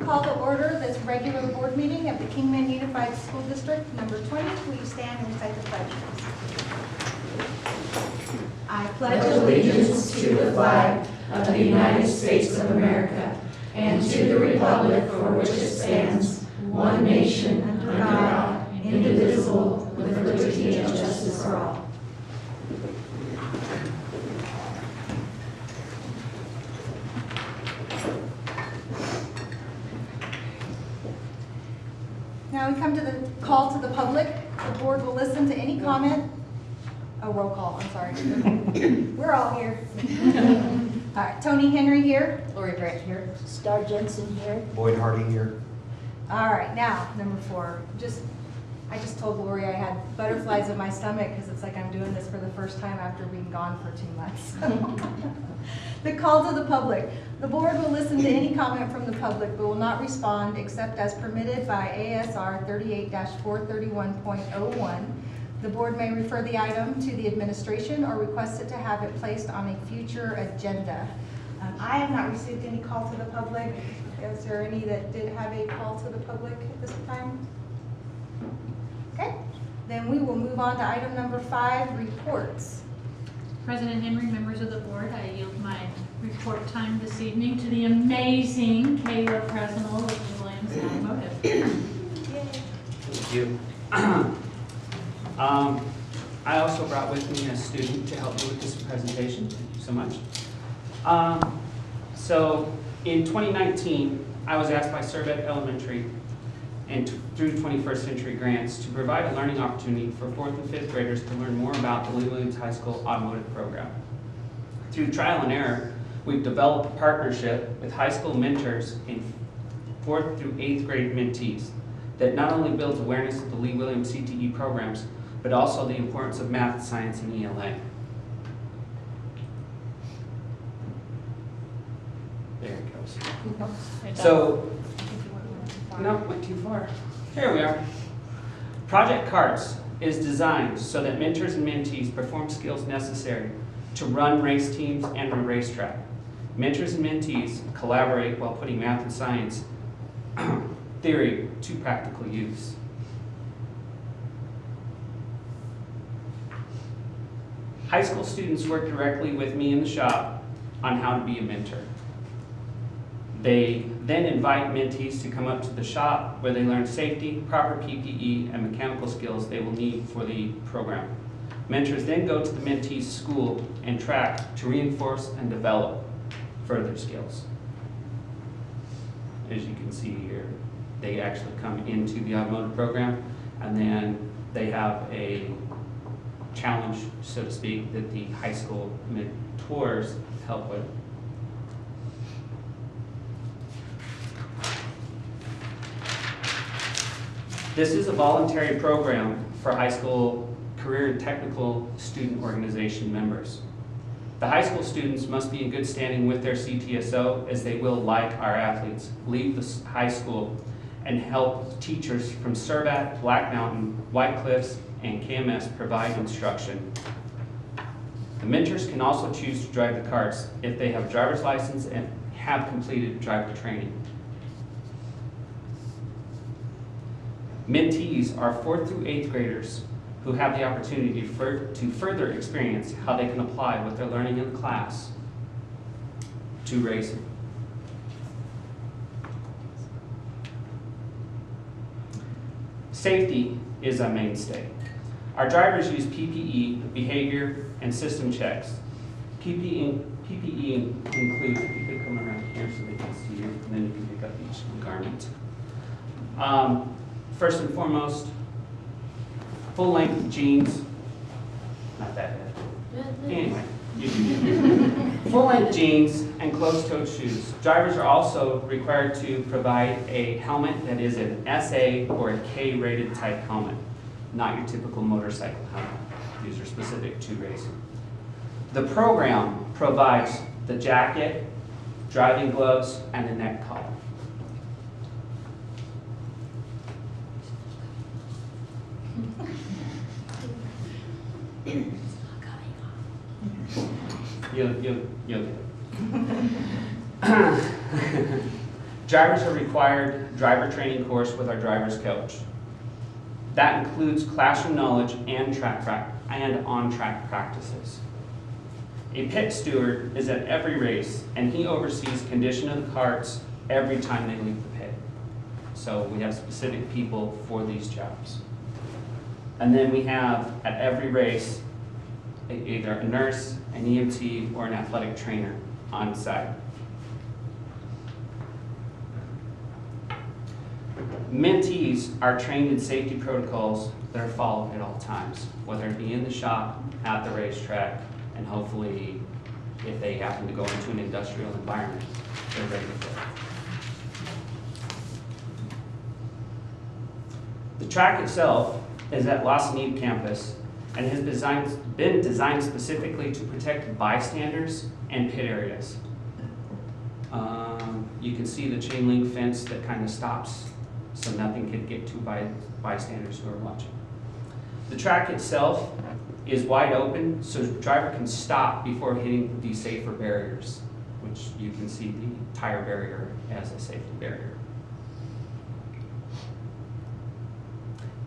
call to order this regular board meeting of the Kingman Unified School District number 20. Will you stand and recite the pledge, please? I pledge allegiance to the flag of the United States of America and to the republic for which it stands, one nation, under God, indivisible, with liberty and justice for all. Now we come to the call to the public. The board will listen to any comment. Oh, roll call, I'm sorry. We're all here. All right, Tony Henry here. Lori Grant here. Star Jensen here. Boyd Hardy here. All right, now, number 4. I just told Lori I had butterflies in my stomach because it's like I'm doing this for the first time after being gone for 2 months. The call to the public. The board will listen to any comment from the public but will not respond except as permitted by ASR 38-431.01. The board may refer the item to the administration or request it to have it placed on a future agenda. I have not received any call to the public. Is there any that did have a call to the public at this time? Okay, then we will move on to item number 5, reports. President Henry, members of the board, I yield my report time this evening to the amazing Kayla Presnell of Williams Automotive. Thank you. I also brought with me a student to help me with this presentation. Thank you so much. So in 2019, I was asked by Servet Elementary and through 21st Century Grants to provide a learning opportunity for 4th and 5th graders to learn more about the Lee Williams High School Automotive Program. Through trial and error, we've developed a partnership with high school mentors in 4th through 8th grade mentees that not only builds awareness of the Lee Williams CTE programs, but also the importance of math, science, and ELA. There it goes. So, no, went too far. Here we are. Project CARTS is designed so that mentors and mentees perform skills necessary to run race teams and a racetrack. Mentors and mentees collaborate while putting math and science theory to practical use. High school students work directly with me in the shop on how to be a mentor. They then invite mentees to come up to the shop where they learn safety, proper PPE, and mechanical skills they will need for the program. Mentors then go to the mentees' school and track to reinforce and develop further skills. As you can see here, they actually come into the automotive program and then they have a challenge, so to speak, that the high school mentors help with. This is a voluntary program for high school career and technical student organization members. The high school students must be in good standing with their CTSO, as they will, like our athletes, leave the high school and help teachers from Servat, Black Mountain, White Cliffs, and KMS provide instruction. The mentors can also choose to drive the carts if they have a driver's license and have completed driver training. Mentees are 4th through 8th graders who have the opportunity to further experience how they can apply what they're learning in class to racing. Safety is a mainstay. Our drivers use PPE, behavior, and system checks. PPE includes, if you could come around here so they can see you, and then you can pick up each garment. First and foremost, full-length jeans, not that bad. Anyway, full-length jeans and closed-toed shoes. Drivers are also required to provide a helmet that is an SA or a K-rated type helmet, not your typical motorcycle helmet. These are specific to racing. The program provides the jacket, driving gloves, and a neck collar. You'll get it. Drivers are required driver training course with our driver's coach. That includes classroom knowledge and on-track practices. A pit steward is at every race, and he oversees condition of the carts every time they leave the pit. So we have specific people for these jobs. And then we have, at every race, either a nurse, an EMT, or an athletic trainer on site. Mentees are trained in safety protocols that are followed at all times, whether it be in the shop, at the racetrack, and hopefully, if they happen to go into an industrial environment, they're ready to go. The track itself is at Los Angeles campus and has been designed specifically to protect bystanders and pit areas. You can see the chain link fence that kind of stops so nothing could get to bystanders who are watching. The track itself is wide open, so the driver can stop before hitting the safer barriers, which you can see the tire barrier as a safety barrier.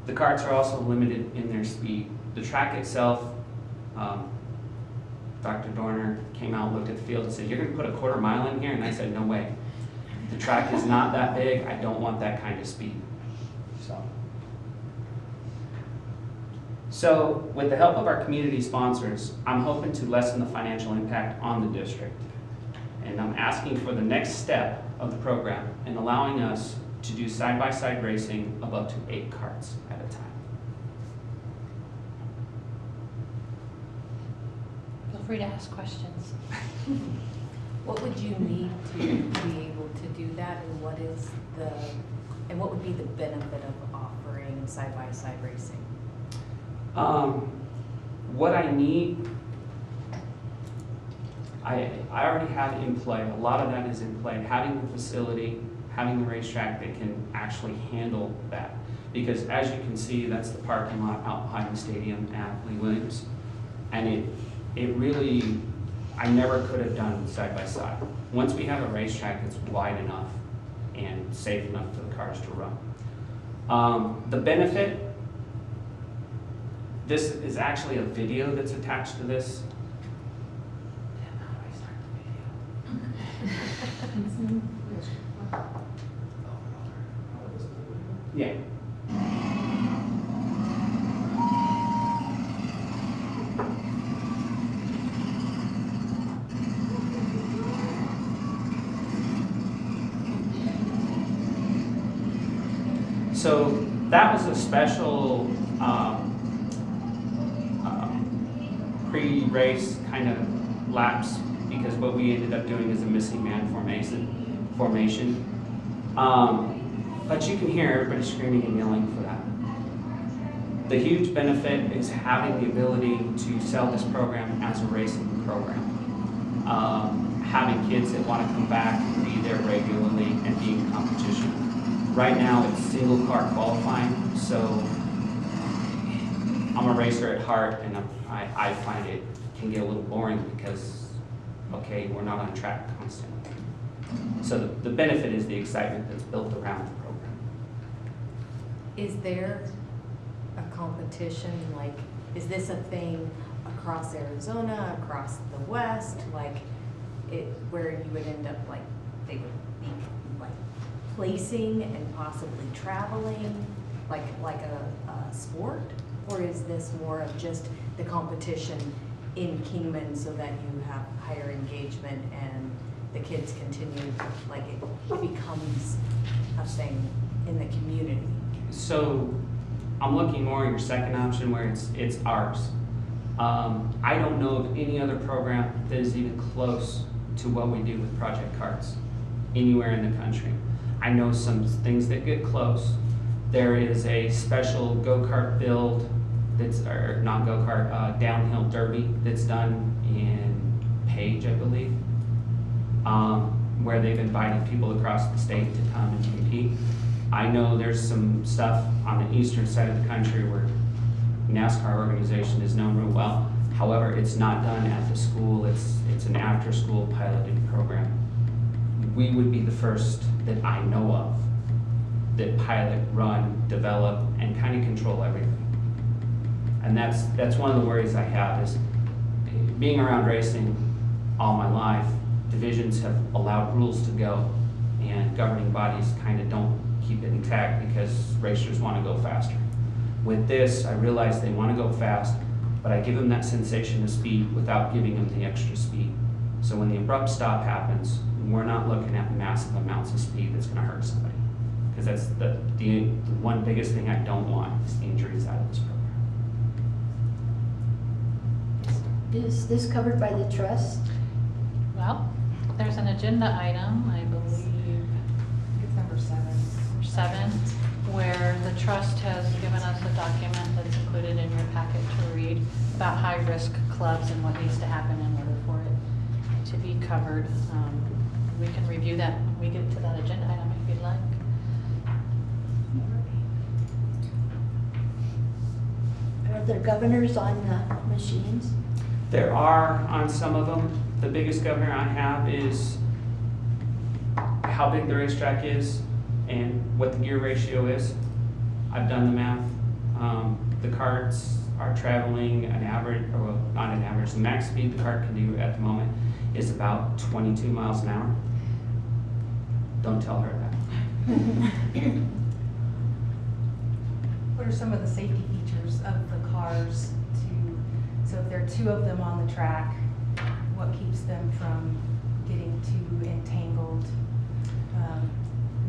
The karts are also limited in their speed. The track itself, Dr. Dorner came out, looked at the field and said, "You're going to put a quarter mile in here?" And I said, "No way. The track is not that big. I don't want that kind of speed." So with the help of our community sponsors, I'm hoping to lessen the financial impact on the district. And I'm asking for the next step of the program in allowing us to do side-by-side racing of up to 8 karts at a time. Feel free to ask questions. What would you need to be able to do that, and what would be the benefit of offering side-by-side racing? What I need, I already have in play. A lot of that is in play. Having the facility, having the racetrack that can actually handle that. Because as you can see, that's the parking lot out behind the stadium at Lee Williams. And it really, I never could have done side by side. Once we have a racetrack that's wide enough and safe enough for the cars to run. The benefit, this is actually a video that's attached to this. How do I start the video? Yeah. So that was a special pre-race kind of lapse, because what we ended up doing is a missing man formation. But you can hear everybody screaming and yelling for that. The huge benefit is having the ability to sell this program as a racing program. Having kids that want to come back and be there regularly and be in competition. Right now it's single car qualifying, so I'm a racer at heart, and I find it can get a little boring because, okay, we're not on track constantly. So the benefit is the excitement that's built around the program. Is there a competition, like, is this a thing across Arizona, across the West, like, where you would end up, like, they would be, like, placing and possibly traveling, like a sport? Or is this more of just the competition in Kingman so that you have higher engagement and the kids continue, like it becomes a thing in the community? So I'm looking more at your second option where it's ours. I don't know of any other program that is even close to what we do with Project Karts anywhere in the country. I know some things that get close. There is a special go-kart build or not go-kart, downhill derby that's done in Page, I believe, where they've invited people across the state to come and compete. I know there's some stuff on the eastern side of the country where NASCAR organization is known real well. However, it's not done at the school. It's an after-school piloted program. we would be the first that I know of that pilot, run, develop, and kind of control everything. And that's one of the worries I have is being around racing all my life, divisions have allowed rules to go and governing bodies kind of don't keep it intact because racers want to go faster. With this, I realize they want to go fast, but I give them that sensation of speed without giving them the extra speed. So when the abrupt stop happens, we're not looking at massive amounts of speed that's going to hurt somebody. Because that's the one biggest thing I don't want is the injuries out of this program. Is this covered by the trust? Well, there's an agenda item, I believe, It's number 7. 7, where the trust has given us a document that's included in your packet to read about high-risk clubs and what needs to happen in order for it to be covered. We can review that when we get to that agenda item if you'd like. Are there governors on the machines? There are on some of them. The biggest governor I have is how big the racetrack is and what the gear ratio is. I've done the math. The carts are traveling an average, or well, not an average, the max speed the cart can do at the moment is about 22 miles an hour. Don't tell her that. What are some of the safety features of the cars so if there are 2 of them on the track, what keeps them from getting too entangled?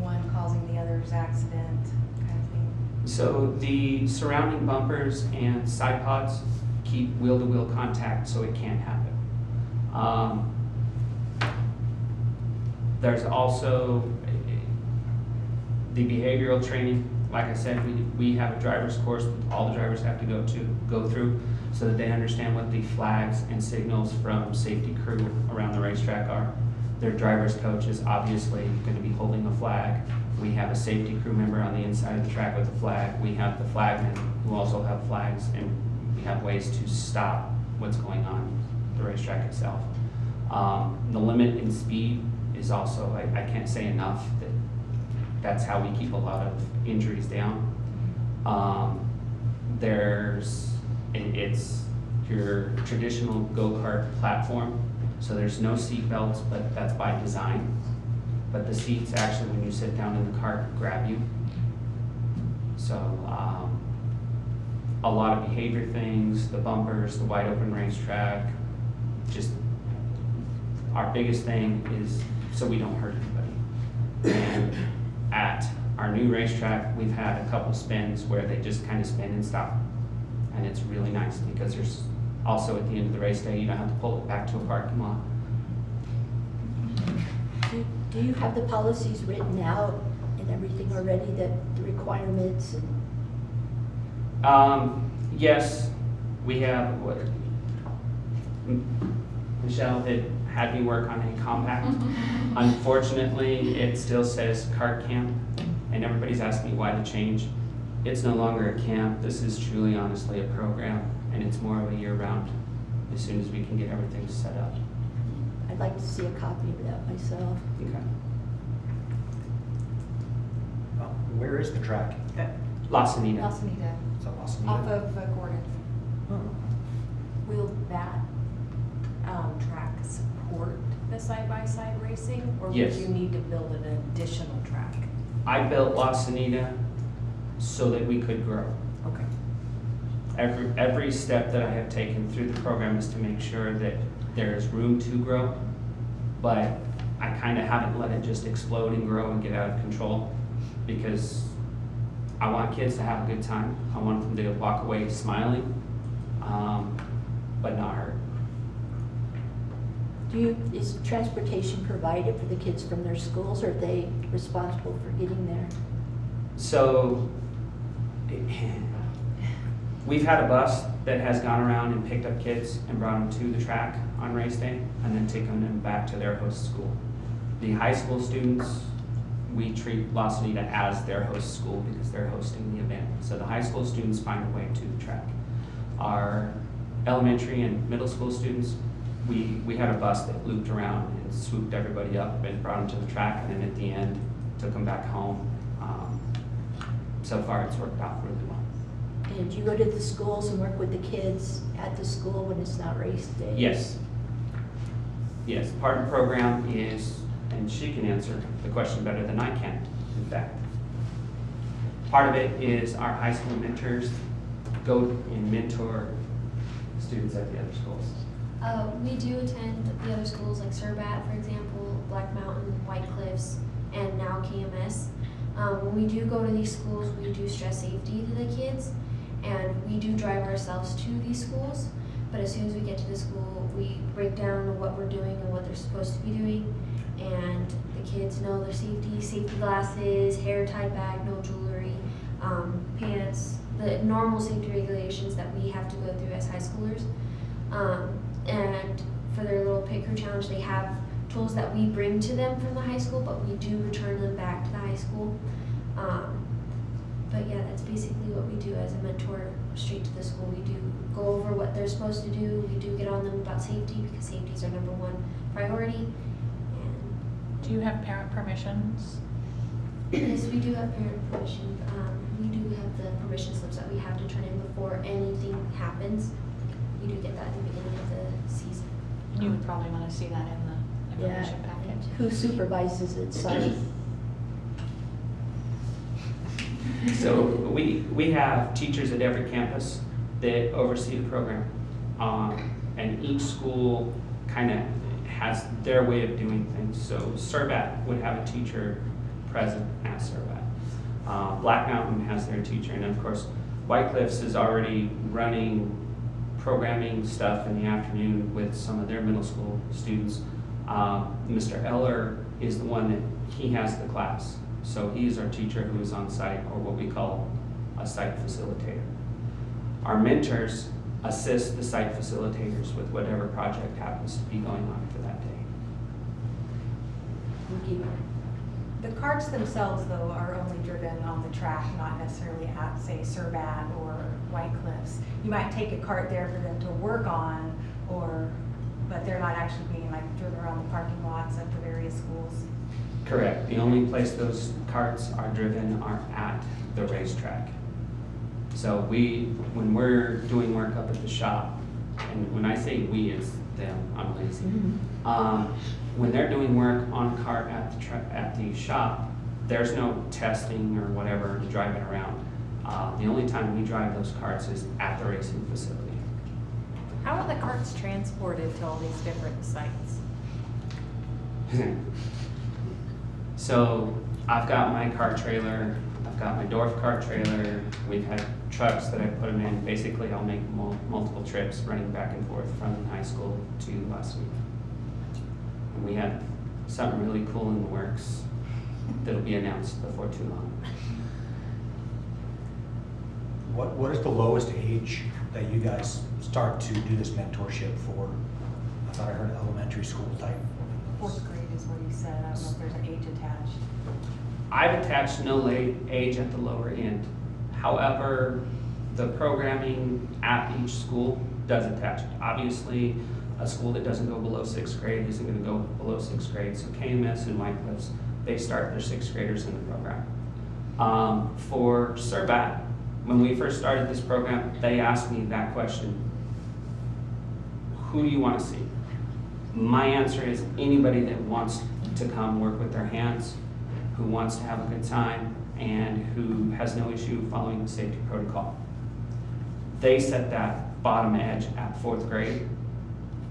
One causing the other's accident kind of thing? So the surrounding bumpers and side pods keep wheel-to-wheel contact so it can't happen. There's also the behavioral training. Like I said, we have a driver's course that all the drivers have to go through so that they understand what the flags and signals from safety crew around the racetrack are. Their driver's coach is obviously going to be holding a flag. We have a safety crew member on the inside of the track with a flag. We have the flagmen who also have flags, and we have ways to stop what's going on the racetrack itself. The limit in speed is also, I can't say enough that that's how we keep a lot of injuries down. It's your traditional go-kart platform, so there's no seat belts, but that's by design. But the seats actually, when you sit down in the cart, grab you. So a lot of behavior things, the bumpers, the wide open racetrack, just our biggest thing is so we don't hurt anybody. And at our new racetrack, we've had a couple spins where they just kind of spin and stop. And it's really nice because there's also at the end of the race day, you don't have to pull it back to a parking lot. Do you have the policies written out and everything already, that the requirements and? Yes, we have. Michelle had me work on a compact. Unfortunately, it still says kart camp, and everybody's asking me why the change. It's no longer a camp. This is truly, honestly, a program, and it's more of a year-round as soon as we can get everything set up. I'd like to see a copy of that myself. Okay. Where is the track? La Sanita. La Sanita, Is that Los off Angeles? of Gordon. Will that track support the side-by-side racing? Or would Yes. you need to build an additional track? I built La Sanita so that we could grow. Okay. Every step that I have taken through the program is to make sure that there's room to grow, but I kind of haven't let it just explode and grow and get out of control, because I want kids to have a good time. I want them to walk away smiling, but not hurt. Is transportation provided for the kids from their schools, or are they responsible for getting there? So we've had a bus that has gone around and picked up kids and brought them to the track on race day and then taken them back to their host school. The high school students, we treat La Sanita as their host school because they're hosting the event. So the high school students find a way to the track. Our elementary and middle school students, we had a bus that looped around and swooped everybody up and brought them to the track, and then at the end, took them back home. So far, it's worked out really well. And do you go to the schools and work with the kids at the school when it's not race day? Yes. Yes, part of the program is, and she can answer the question better than I can, in fact. Part of it is our high school mentors go and mentor students at the other schools. We do attend the other schools like Surbat, for example, Black Mountain, White Cliffs, and now KMS. When we do go to these schools, we do stress safety to the kids, and we do drive ourselves to these schools. But as soon as we get to the school, we break down what we're doing and what they're supposed to be doing, and the kids know their safety glasses, hair tied back, no jewelry, pants, the normal safety regulations that we have to go through as high schoolers. And for their little pit crew challenge, they have tools that we bring to them from the high school, but we do return them back to the high school. But yeah, that's basically what we do as a mentor straight to the school. We do go over what they're supposed to do. We do get on them about safety because safety is our #1 priority. And Do you have parent permissions? yes, we do have parent permission. We do have the permission slips that we have to turn in before anything happens. We do get that at the beginning of the season. You would probably want to see that in the Yeah. information packet. Who supervises it, site? So we have teachers at every campus that oversee the program. And each school kind of has their way of doing things. So Surbat would have a teacher present at Surbat. Black Mountain has their teacher, and of course, White Cliffs is already running programming stuff in the afternoon with some of their middle school students. Mr. Eller is the one that he has the class. So he's our teacher who is on site, or what we call a site facilitator. Our mentors assist the site facilitators with whatever project happens to be going on for that day. Thank you. The carts themselves, though, are only driven on the track, not necessarily at, say, Surbat or White Cliffs. You might take a cart there for them to work on, but they're not actually being like driven around the parking lots at the various schools. Correct. The only place those carts are driven are at the racetrack. So when we're doing work up at the shop, and when I say we, it's them, I'm lazy. When they're doing work on a cart at the shop, there's no testing or whatever to drive it around. The only time we drive those carts is at the racing facility. How are the carts transported to all these different sites? So I've got my car trailer, I've got my Dorf car trailer, we've had trucks that I put them in. Basically, I'll make multiple trips running back and forth from high school to last week. And we have something really cool in the works that'll be announced before too long. What is the lowest age that you guys start to do this mentorship for? I thought I heard elementary school type. 4th grade is what he said. I don't know if there's an age attached. I've attached no age at the lower end. However, the programming at each school does attach it. Obviously, a school that doesn't go below 6th grade isn't going to go below 6th grade. So KMS and White Cliffs, they start their 6th graders in the program. For Surbat, when we first started this program, they asked me that question: who do you want to see? My answer is anybody that wants to come work with their hands, who wants to have a good time, and who has no issue following the safety protocol. They set that bottom edge at 4th grade,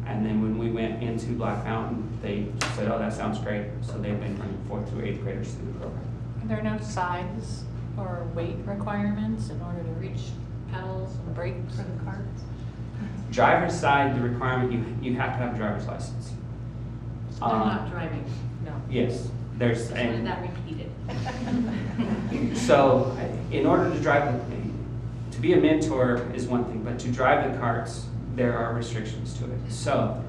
and then when we went into Black Mountain, they said, oh, that sounds great. So they've been running 4th through 8th graders through the program. Are there no size or weight requirements in order to reach pedals and brakes for the carts? Driver's side, the requirement, you have to have a driver's license. So they're not driving? No. Yes, there's. Just wanted that repeated. So, in order to drive, to be a mentor is one thing, but to drive the carts, there are restrictions to it. So,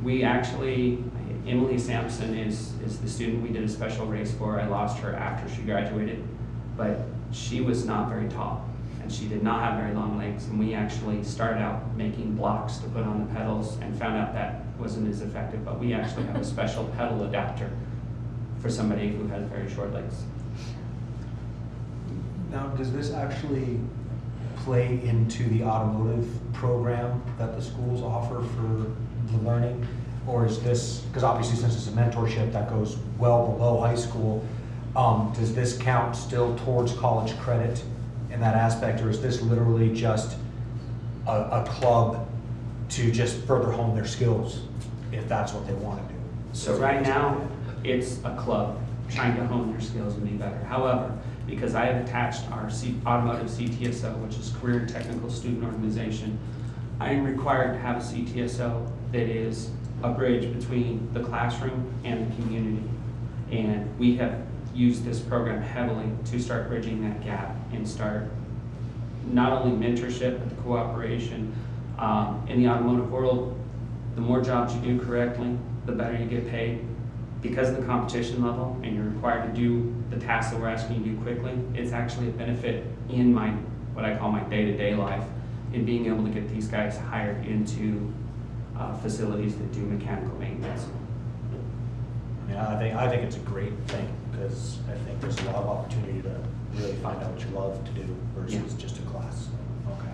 we actually, Emily Sampson is the student we did a special race for. I lost her after she graduated, but she was not very tall, and she did not have very long legs, and we actually started out making blocks to put on the pedals and found out that wasn't as effective, but we actually have a special pedal adapter for somebody who has very short legs. Now, does this actually play into the automotive program that the schools offer for the learning? Or is this, because obviously since it's a mentorship that goes well below high school, does this count still towards college credit in that aspect? Or is this literally just a club to just further hone their skills if that's what they want to do? So right now, it's a club trying to hone their skills and be better. However, because I have attached our automotive CTSO, which is Career and Technical Student Organization, I am required to have a CTSO that is a bridge between the classroom and the community. And we have used this program heavily to start bridging that gap and start not only mentorship, but the cooperation. In the automotive world, the more jobs you do correctly, the better you get paid. Because of the competition level and you're required to do the tasks that we're asking you to do quickly, it's actually a benefit in my, what I call my day-to-day life, in being able to get these guys hired into facilities that do mechanical maintenance. I mean, I think it's a great thing, because I think there's a lot of opportunity to really find out what you love to do versus just a class. Okay.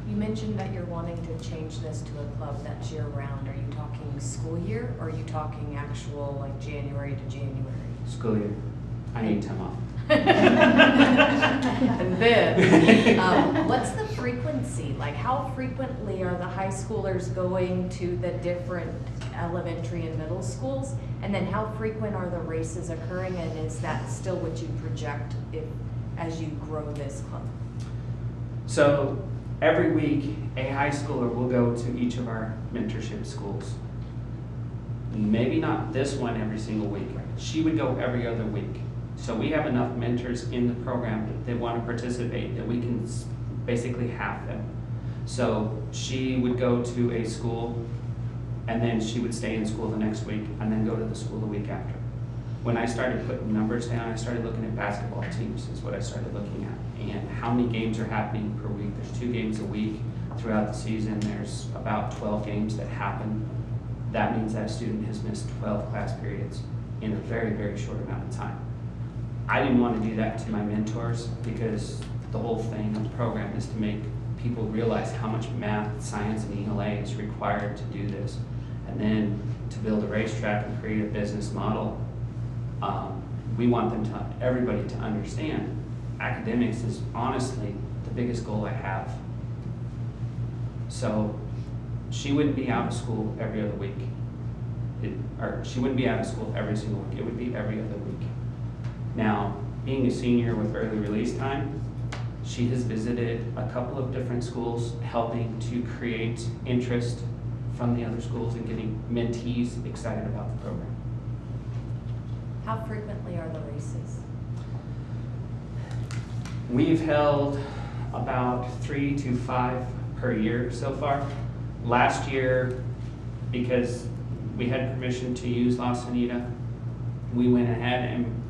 You mentioned that you're wanting to change this to a club that's year-round. Are you talking school year, or are you talking actual, like, January to January? School year. I need time off. And then, what's the frequency? Like, how frequently are the high schoolers going to the different elementary and middle schools? And then how frequent are the races occurring, and is that still what you project as you grow this club? So every week, a high schooler will go to each of our mentorship schools. Maybe not this one every single week. She would go every other week. So we have enough mentors in the program that want to participate that we can basically have them. So she would go to a school, and then she would stay in school the next week, and then go to the school the week after. When I started putting numbers down, I started looking at basketball teams is what I started looking at, and how many games are happening per week. There's 2 games a week throughout the season. There's about 12 games that happen. That means that student has missed 12 class periods in a very, very short amount of time. I didn't want to do that to my mentors, because the whole thing of the program is to make people realize how much math, science, and ELA is required to do this. And then to build a racetrack and create a business model, we want everybody to understand academics is honestly the biggest goal I have. So she wouldn't be out of school every other week. Or she wouldn't be out of school every single week. It would be every other week. Now, being a senior with early release time, she has visited a couple of different schools, helping to create interest from the other schools and getting mentees excited about the program. How frequently are the races? We've held about 3 to 5 per year so far. Last year, because we had permission to use La Sanita, we went ahead, and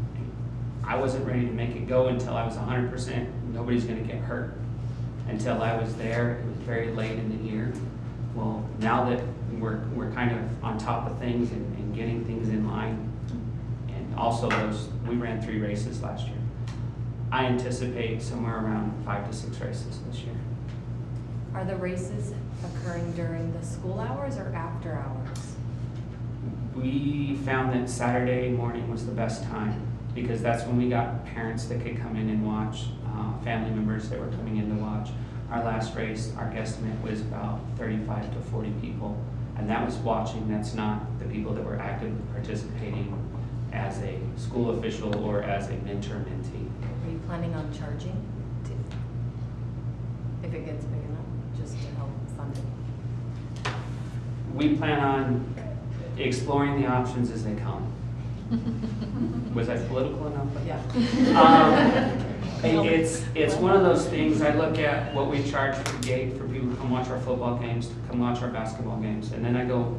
I wasn't ready to make it go until I was 100%. Nobody's going to get hurt. Until I was there, it was very late in the year. Well, now that we're kind of on top of things and getting things in line, and also we ran 3 races last year. I anticipate somewhere around 5 to 6 races this year. Are the races occurring during the school hours or after hours? We found that Saturday morning was the best time, because that's when we got parents that could come in and watch, family members that were coming in to watch. Our last race, our guesstimate was about 35 to 40 people, and that was watching. That's not the people that were actively participating as a school official or as a mentor-mentee. Are you planning on charging if it gets big enough, just to help fund it? We plan on exploring the options as they come. Was I political enough? Yeah. It's one of those things. I look at what we charge for the gate for people to come watch our football games, to come watch our basketball games, and then I go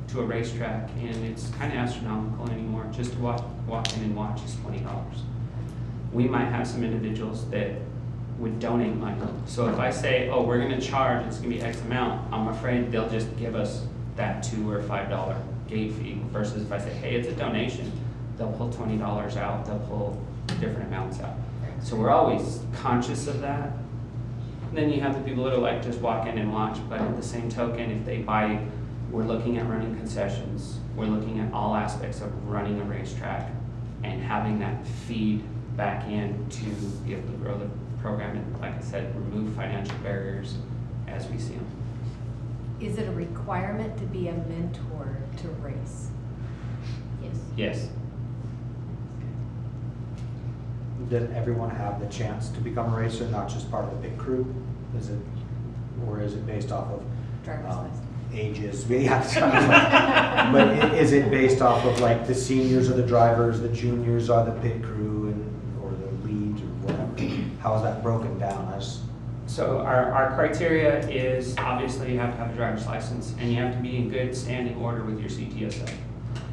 to a racetrack, and it's kind of astronomical anymore. Just to walk in and watch is $20. We might have some individuals that would donate money. So if I say, oh, we're going to charge, it's going to be X amount, I'm afraid they'll just give us that $2 or $5 gate fee versus if I say, hey, it's a donation, they'll pull $20 out, they'll pull different amounts out. So we're always conscious of that. And then you have the people that are like, just walk in and watch, but at the same token, if they buy, we're looking at running concessions, we're looking at all aspects of running a racetrack and having that feed back in to be able to grow the program and, like I said, remove financial barriers as we see them. Is it a requirement to be a mentor to race? Yes. Yes. Does everyone have the chance to become a racer, not just part of the big crew? Is it, or is it based off of Driver's license. ages? Yeah, but is it based off of like the seniors are the drivers, the juniors are the pit crew, and or the leads or whatever? How is that broken down? So our criteria is obviously you have to have a driver's license and you have to be in good standing order with your CTSO.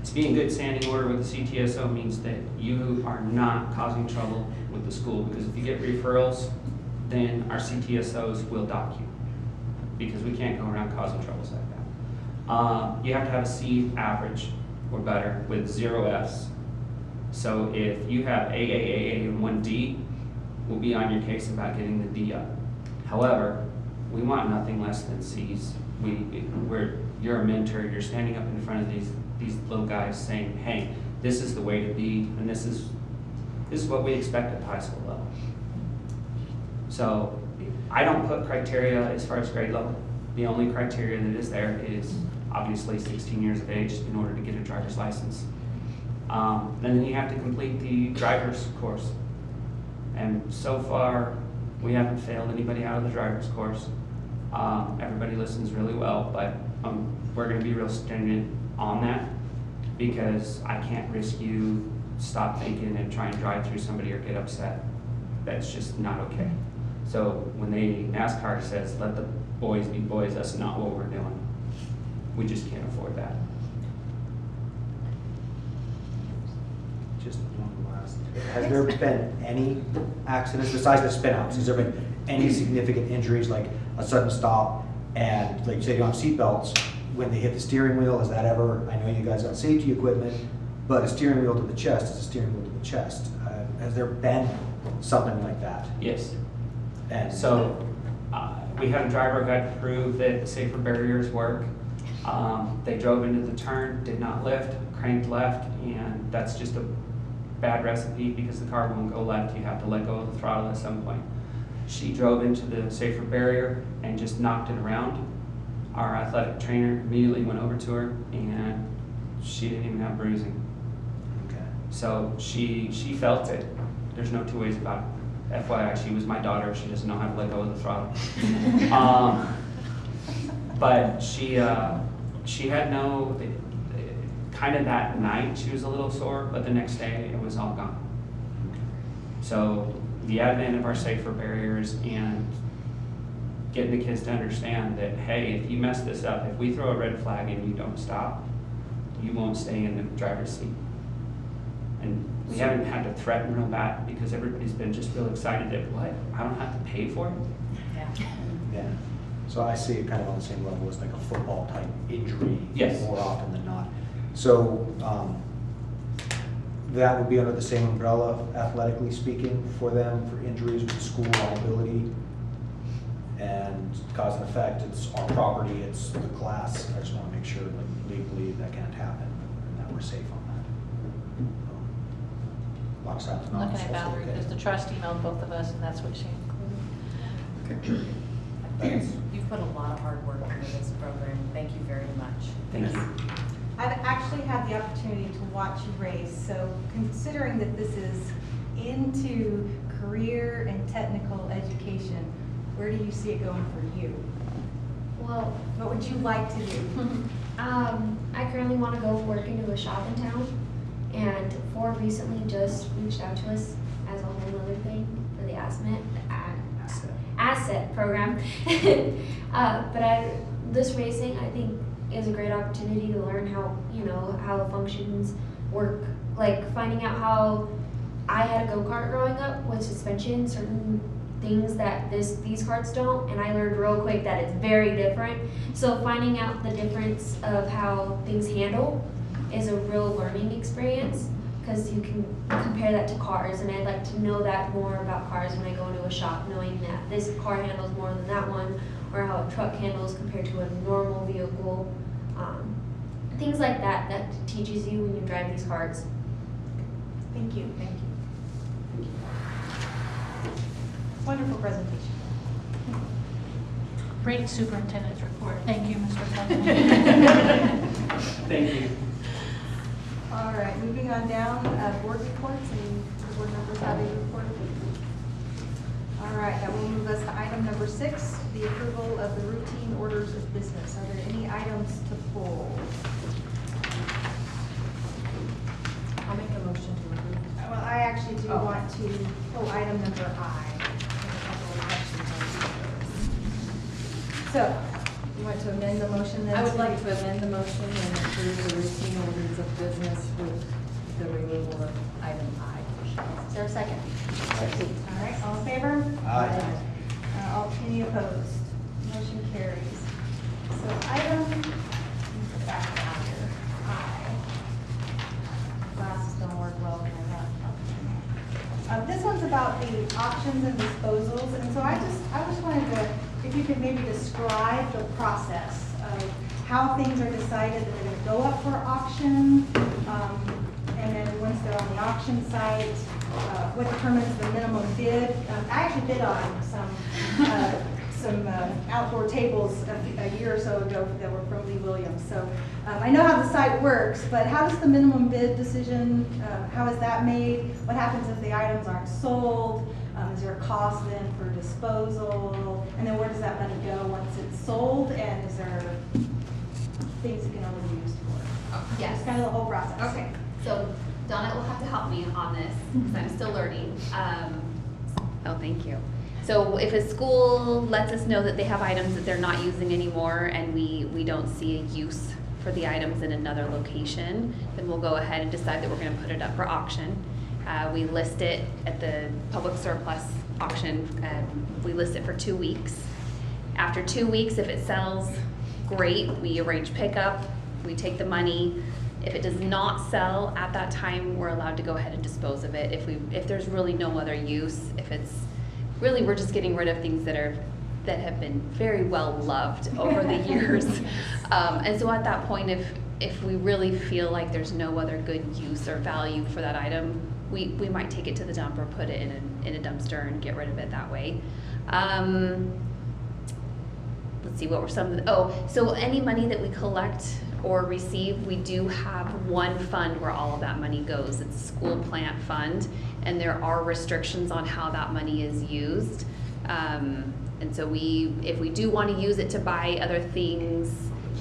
To be in good standing order with the CTSO means that you are not causing trouble with the school, because if you get referrals, then our CTSOs will dock you, because we can't go around causing troubles like that. You have to have a C average or better with 0 Fs. So if you have AA, and 1D, we'll be on your case about getting the D up. However, we want nothing less than Cs. You're a mentor, you're standing up in front of these little guys saying, hey, this is the way to be, and this is what we expect at the high school level. So I don't put criteria as far as grade level. The only criteria that is there is obviously 16 years of age in order to get a driver's license. Then you have to complete the driver's course. And so far, we haven't failed anybody out of the driver's course. Everybody listens really well, but we're going to be real stringent on that, because I can't risk you stop thinking and try and drive through somebody or get upset. That's just not okay. So when NASCAR says, let the boys be boys, that's not what we're doing. We just can't afford that. Just one last. Has there been any accidents besides the spinouts? Has there been any significant injuries, like a sudden stop and, like you say, you don't have seatbelts when they hit the steering wheel? Is that ever? I know you guys got safety equipment, but a steering wheel to the chest is a steering wheel to the chest. Has there been something like that? Yes. And So we had a driver who had to prove that safer barriers work. They drove into the turn, did not lift, cranked left, and that's just a bad recipe, because the car won't go left. You have to let go of the throttle at some point. She drove into the safer barrier and just knocked it around. Our athletic trainer immediately went over to her, and she didn't even have bruising. Okay. So she felt it. There's no two ways about it. FYI, she was my daughter. She doesn't know how to let go of the throttle. But she had no, kind of that night she was a little sore, but the next day it was all gone. So the advent of our safer barriers and getting the kids to understand that, hey, if you mess this up, if we throw a red flag and you don't stop, you won't stay in the driver's seat. And we haven't had to threaten real bad, because everybody's been just real excited that, what, I don't have to pay for it? Yeah. Yeah. So I see it kind of on the same level as like a football type injury. Yes. More often than not. So that would be under the same umbrella, athletically speaking, for them, for injuries with school liability and cause and effect. It's our property, it's the class. I just want to make sure, like, legally that can't happen and that we're safe on that. A lot of times I'm not. looking at Valerie, because the trust emailed both of us, and that's what she included. You've put a lot of hard work into this program. Thank you very much. Thank you. I've actually had the opportunity to watch you race, so considering that this is into career and technical education, where do you see it going for you? Well, What would you like to do? I currently want to go work into a shop in town, and Ford recently just reached out to us as a whole other thing for the asset program. But this racing, I think, is a great opportunity to learn how the functions work, like finding out how I had a go-kart growing up with suspension, certain things that these cards don't, and I learned real quick that it's very different. So finding out the difference of how things handle is a real learning experience, because you can compare that to cars, and I'd like to know that more about cars when I go into a shop, knowing that this car handles more than that one, or how a truck handles compared to a normal vehicle. Things like that teaches you when you drive these cars. Thank you, thank you. Wonderful presentation. Great superintendent's report. Thank you, Mr. President. Thank you. All right, moving on down, board reports, and the board members have a report. All right, that will move us to item number 6, the approval of the routine orders of business. Are there any items to pull? I'll make a motion to approve. Well, I actually do Oh. want to pull item number I. There's a couple of questions on those. So, you want to amend the motion then? I would like to amend the motion and approve the routine orders of business with the removal of item I. Is there a second? Second. All right, all in favor? Aye. Any opposed? Motion carries. So item, let me go back down here. I. Glasses don't work well when I got. This one's about the auctions and disposals, and so I just wanted to, if you could maybe describe the process of how things are decided that they're gonna go up for auction, and then once they're on the auction site, what determines the minimum bid. I actually bid on some outdoor tables a year or so ago that were from Lee Williams. So I know how the site works, but how does the minimum bid decision, how is that made? What happens if the items aren't sold? Is there a cost then for disposal? And then where does that money go once it's sold? And is there things it can only be used for? Yes. It's kind of the whole process. Okay, so Donna will have to help me on this because I'm still learning. Oh, thank you. So if a school lets us know that they have items that they're not using anymore and we don't see a use for the items in another location, then we'll go ahead and decide that we're going to put it up for auction. We list it at the public surplus auction, and we list it for 2 weeks. After 2 weeks, if it sells, great, we arrange pickup, we take the money. If it does not sell at that time, we're allowed to go ahead and dispose of it. If there's really no other use, if it's really, we're just getting rid of things that have been very well loved over the years. And so at that point, if we really feel like there's no other good use or value for that item, we might take it to the dump or put it in a dumpster and get rid of it that way. Let's see, what were some of the, so any money that we collect or receive, we do have one fund where all of that money goes. It's a school plant fund, and there are restrictions on how that money is used. And so if we do want to use it to buy other things,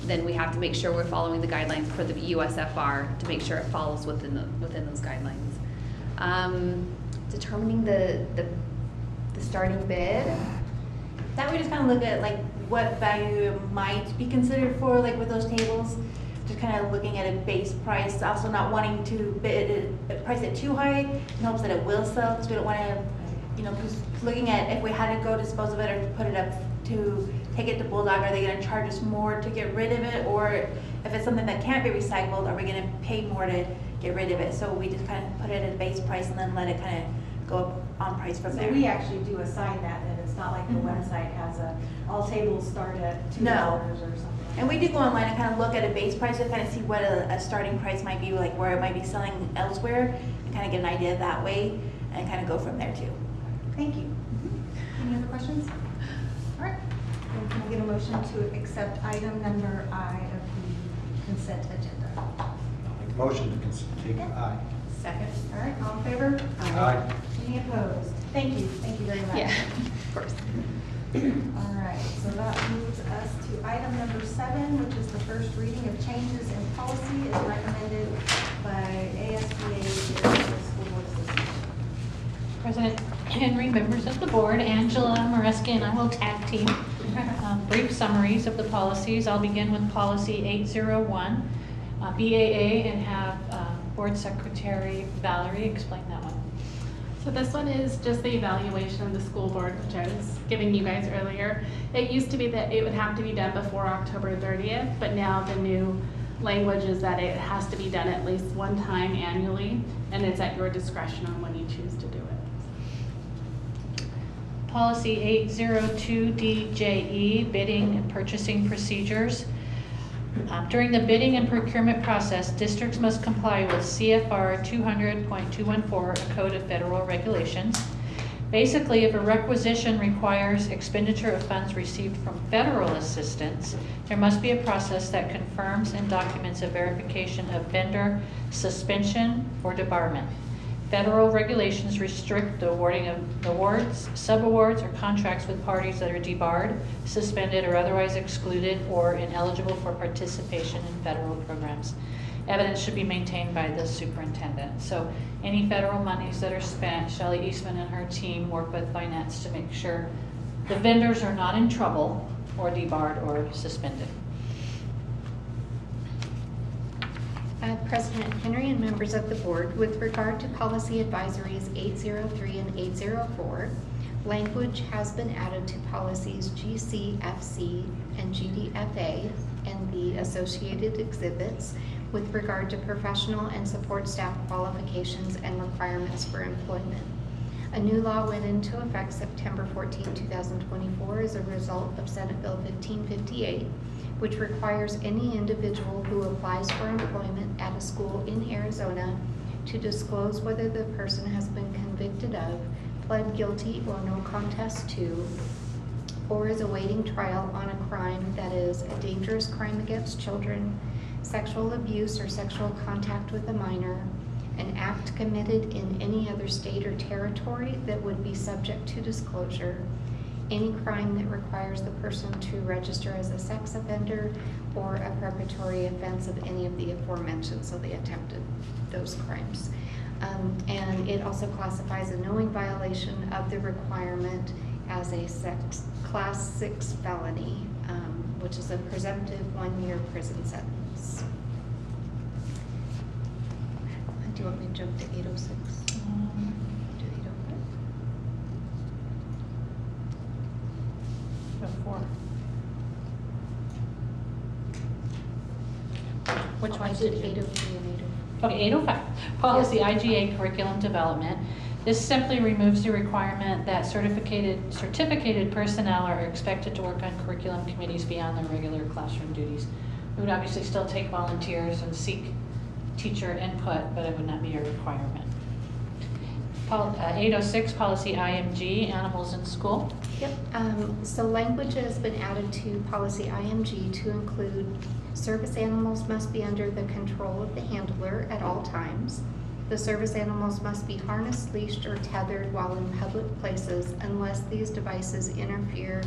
then we have to make sure we're following the guidelines for the USFR to make sure it follows within those guidelines. Determining the starting bid. That we just kind of look at like what value might be considered for, like with those tables, just kind of looking at a base price, also not wanting to price it too high in hopes that it will sell, because we don't want to, because looking at if we had to go dispose of it or put it up to take it to Bulldog, are they going to charge us more to get rid of it? Or if it's something that can't be recycled, are we going to pay more to get rid of it? So we just kind of put it at a base price and then let it kind of go up on price from there. So we actually do assign that, and it's not like the website has all tables start at $2 or something. And we do go online and kind of look at a base price to kind of see what a starting price might be, like where it might be selling elsewhere, and kind of get an idea that way, and kind of go from there too. Thank you. Any other questions? All right. Then can I get a motion to accept item number I of the consent agenda? I'll make a motion to take aye. Second. All right, all in favor? Aye. Any opposed? Thank you very much. Yeah, of course. All right, so that moves us to item number 7, which is the first reading of changes in policy as recommended by ASBA School Board Association. President Henry, members of the board, Angela, Mareska, and I will tag team. Brief summaries of the policies. I'll begin with policy 801, BAA, and have Board Secretary Valerie explain that one. So this one is just the evaluation of the school board, which I was giving you guys earlier. It used to be that it would have to be done before October 30th, but now the new language is that it has to be done at least one time annually, and it's at your discretion on when you choose to do it. Policy 802DJE, bidding and purchasing procedures. During the bidding and procurement process, districts must comply with CFR 200.214, a code of federal regulations. Basically, if a requisition requires expenditure of funds received from federal assistance, there must be a process that confirms and documents a verification of vendor suspension or debarment. Federal regulations restrict the awarding of awards, subawards, or contracts with parties that are debarred, suspended, or otherwise excluded or ineligible for participation in federal programs. Evidence should be maintained by the superintendent. So any federal monies that are spent, Shelley Eastman and her team work with finance to make sure the vendors are not in trouble or debarred or suspended. President Henry and members of the board, with regard to policy advisories 803 and 804, language has been added to policies GCFC and GDFA and the associated exhibits with regard to professional and support staff qualifications and requirements for employment. A new law went into effect September 14, 2024 as a result of Senate Bill 1558, which requires any individual who applies for employment at a school in Arizona to disclose whether the person has been convicted of, pled guilty or no contest to, or is awaiting trial on a crime that is a dangerous crime against children, sexual abuse or sexual contact with a minor, an act committed in any other state or territory that would be subject to disclosure, any crime that requires the person to register as a sex offender, or a preparatory offense of any of the aforementioned, so they attempted those crimes. And it also classifies a knowing violation of the requirement as a class 6 felony, which is a presumptive 1-year prison sentence. Do you want me to jump to 806? Do 805? Before. Which one did 803 and 804? Okay, 805, policy IGA curriculum development. This simply removes the requirement that certificated personnel are expected to work on curriculum committees beyond their regular classroom duties. We would obviously still take volunteers and seek teacher input, but it would not be a requirement. 806, policy IMG, animals in school. Yep, so language has been added to policy IMG to include service animals must be under the control of the handler at all times. The service animals must be harnessed, leashed, or tethered while in public places unless these devices interfere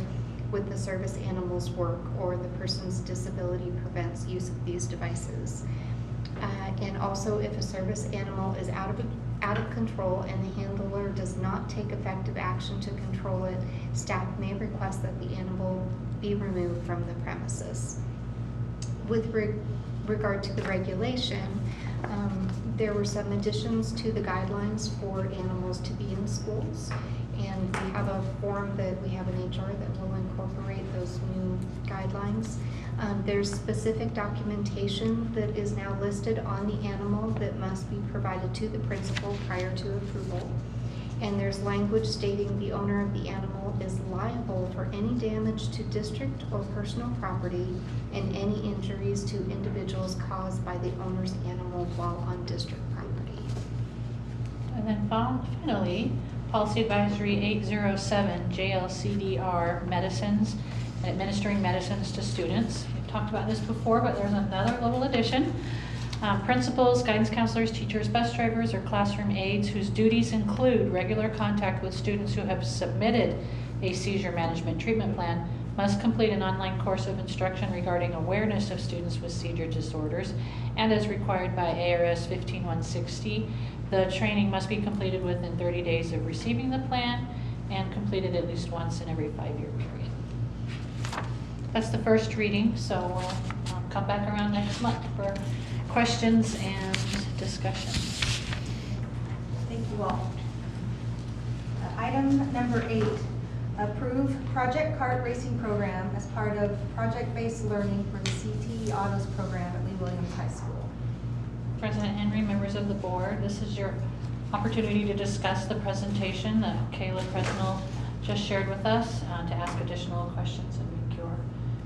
with the service animal's work or the person's disability prevents use of these devices. And also, if a service animal is out of control and the handler does not take effective action to control it, staff may request that the animal be removed from the premises. With regard to the regulation, there were some additions to the guidelines for animals to be in schools, and we have a form that we have in HR that will incorporate those new guidelines. There's specific documentation that is now listed on the animal that must be provided to the principal prior to approval. And there's language stating the owner of the animal is liable for any damage to district or personal property and any injuries to individuals caused by the owner's animal while on district property. And then finally, policy advisory 807, JLCDR, medicines, administering medicines to students. We've talked about this before, but there's another little addition. Principals, guidance counselors, teachers, bus drivers, or classroom aides whose duties include regular contact with students who have submitted a seizure management treatment plan must complete an online course of instruction regarding awareness of students with seizure disorders, and as required by ARS 15160, the training must be completed within 30 days of receiving the plan and completed at least once in every 5-year period. That's the first reading, so we'll come back around next month for questions and discussion. Thank you all. Item number 8, approve Project Kart Racing Program as part of project-based learning for the CTE Autos program at Lee Williams High School. President Henry, members of the board, this is your opportunity to discuss the presentation that Kayla Presnell just shared with us, to ask additional questions and make your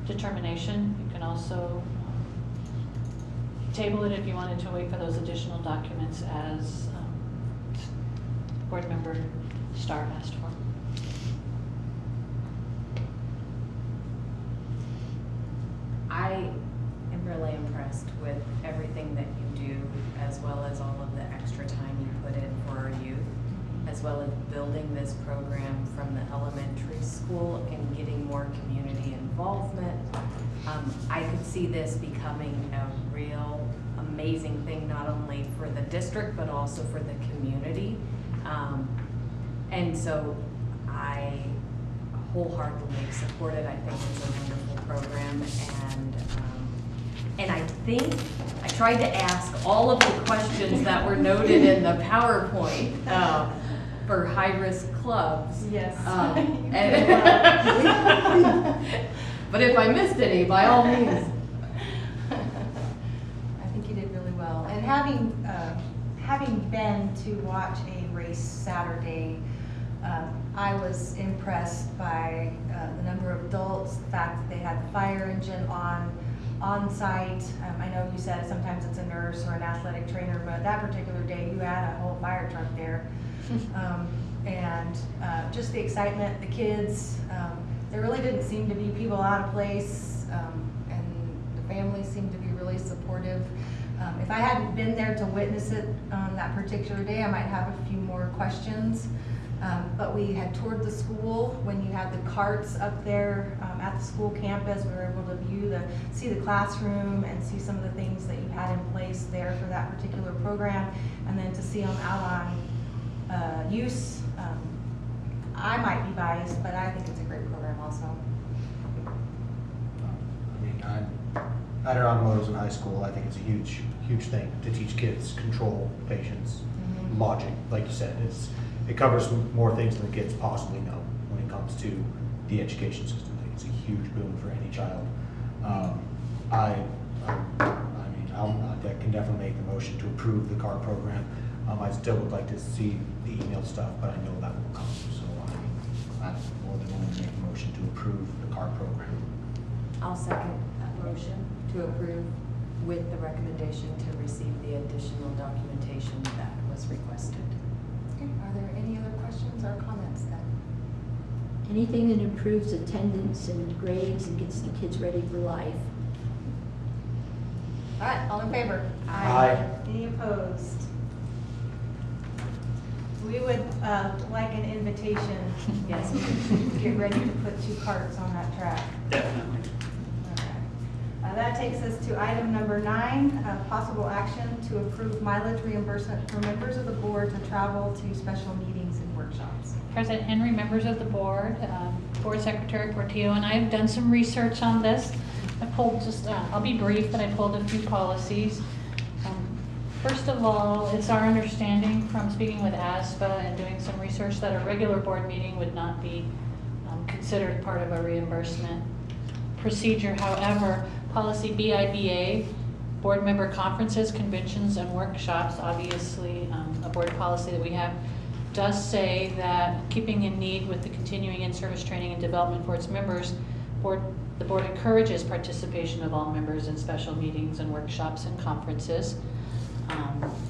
determination. You can also table it if you wanted to wait for those additional documents as board member Starr asked for. I am really impressed with everything that you do, as well as all of the extra time you put in for our youth, as well as building this program from the elementary school and getting more community involvement. I could see this becoming a real amazing thing, not only for the district, but also for the community. And so I wholeheartedly support it. I think it's a wonderful program, and I think I tried to ask all of the questions that were noted in the PowerPoint for high-risk clubs. Yes. But if I missed any, by all means. I think you did really well. And having been to watch a race Saturday, I was impressed by the number of adults, the fact that they had the fire engine on site. I know you said sometimes it's a nurse or an athletic trainer, but that particular day you had a whole fire truck there. And just the excitement, the kids, there really didn't seem to be people out of place, and the families seemed to be really supportive. If I hadn't been there to witness it on that particular day, I might have a few more questions. But we had toured the school when you had the carts up there at the school campus. We were able to see the classroom and see some of the things that you had in place there for that particular program, and then to see them out on use. I might be biased, but I think it's a great program also. I mean, I had automotives in high school. I think it's a huge thing to teach kids control, patience, logic. Like you said, it covers more things than the kids possibly know when it comes to the education system. I think it's a huge boon for any child. I can definitely make the motion to approve the CART program. I still would like to see the email stuff, but I know that will come. So I'm more than willing to make a motion to approve the CART program. I'll second that motion to approve with the recommendation to receive the additional documentation that was requested. Okay. Are there any other questions or comments then? Anything that improves attendance and grades and gets the kids ready for life. All right, all in favor? Aye. Any opposed? We would like an invitation. Yes. Get ready to put 2 carts on that track. Definitely. All right. That takes us to item number 9, possible action to approve mileage reimbursement for members of the board to travel to special meetings and workshops. President Henry, members of the board, Board Secretary Portillo, and I have done some research on this. I pulled I'll be brief, but I pulled a few policies. First of all, it's our understanding from speaking with ASFA and doing some research that a regular board meeting would not be considered part of a reimbursement procedure. However, policy BIBA, board member conferences, conventions, and workshops, obviously a board policy that we have, does say that keeping in need with the continuing in-service training and development for its members, the board encourages participation of all members in special meetings and workshops and conferences.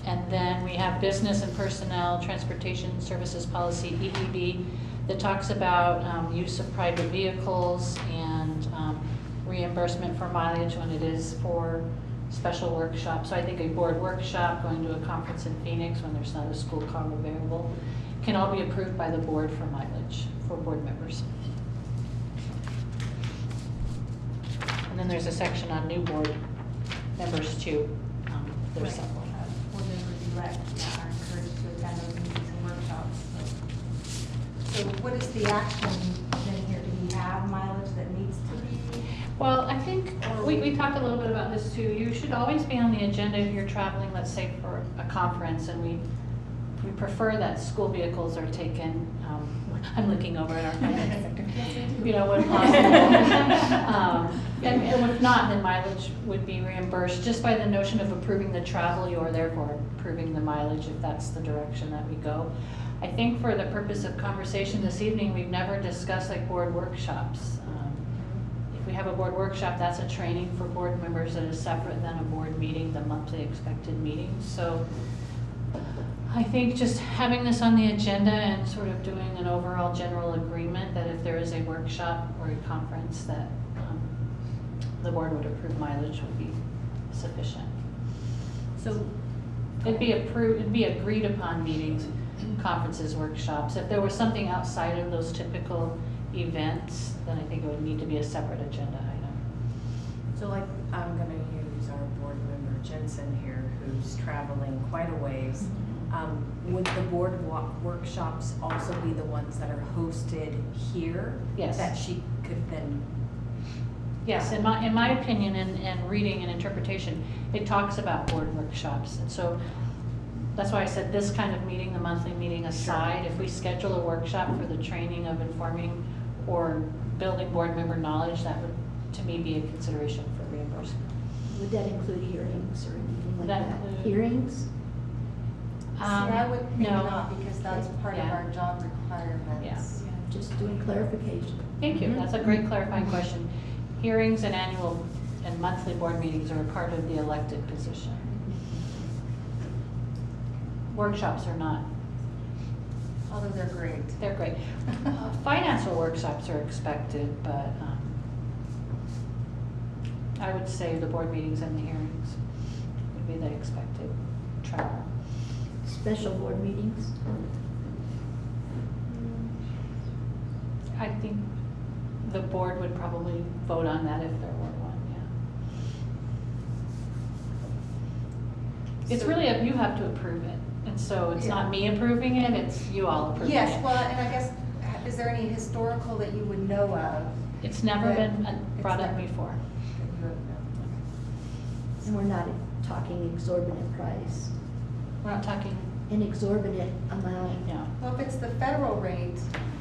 And then we have business and personnel transportation services policy, EEB, that talks about use of private vehicles and reimbursement for mileage when it is for special workshops. So I think a board workshop, going to a conference in Phoenix when there's not a school car available, can all be approved by the board for mileage for board members. And then there's a section on new board members too. There's some. Board members elect are encouraged to attend those meetings and workshops. So what is the action in here? Do we have mileage that needs to be? Well, I think we talked a little bit about this too. You should always be on the agenda if you're traveling, let's say for a conference, and we we prefer that school vehicles are taken, I'm looking over at our finance sector, you know, when possible. And if not, then mileage would be reimbursed, just by the notion of approving the travel, you are therefore approving the mileage if that's the direction that we go. I think for the purpose of conversation this evening, we've never discussed like board workshops. If we have a board workshop, that's a training for board members that is separate than a board meeting, the monthly expected meeting. So I think just having this on the agenda and sort of doing an overall general agreement that if there is a workshop or a conference that the board would approve mileage would be sufficient. So It'd be agreed upon meetings, conferences, workshops. If there was something outside of those typical events, then I think it would need to be a separate agenda item. So like, I'm gonna use our board member Jensen here, who's traveling quite a ways. Would the board workshops also be the ones that are hosted here? Yes. That she could then, Yes, in my opinion, and reading and interpretation, it talks about board workshops. And so that's why I said this kind of meeting, the monthly meeting aside, if we schedule a workshop for the training of informing or building board member knowledge, that would, to me, be a consideration for reimbursement. Would that include hearings or anything like that? include- Hearings? See, I would think no. not, because that's part of Yeah. our job requirements. Just doing clarification. Thank you, that's a great clarifying question. Hearings and annual and monthly board meetings are a part of the elected position. Workshops are not. Although they're great. They're great. Financial workshops are expected, but I would say the board meetings and the hearings would be the expected travel. Special board meetings? I think the board would probably vote on that if there were one, yeah. It's So- really, you have to approve it, and so it's not me approving it, it's you all approving it. Yes, well, and I guess, is there any historical that you would know of? It's never been It's brought up never- before. that you would know? And we're not talking exorbitant price, We're not talking, an exorbitant amount. no, Well, if it's the federal rate.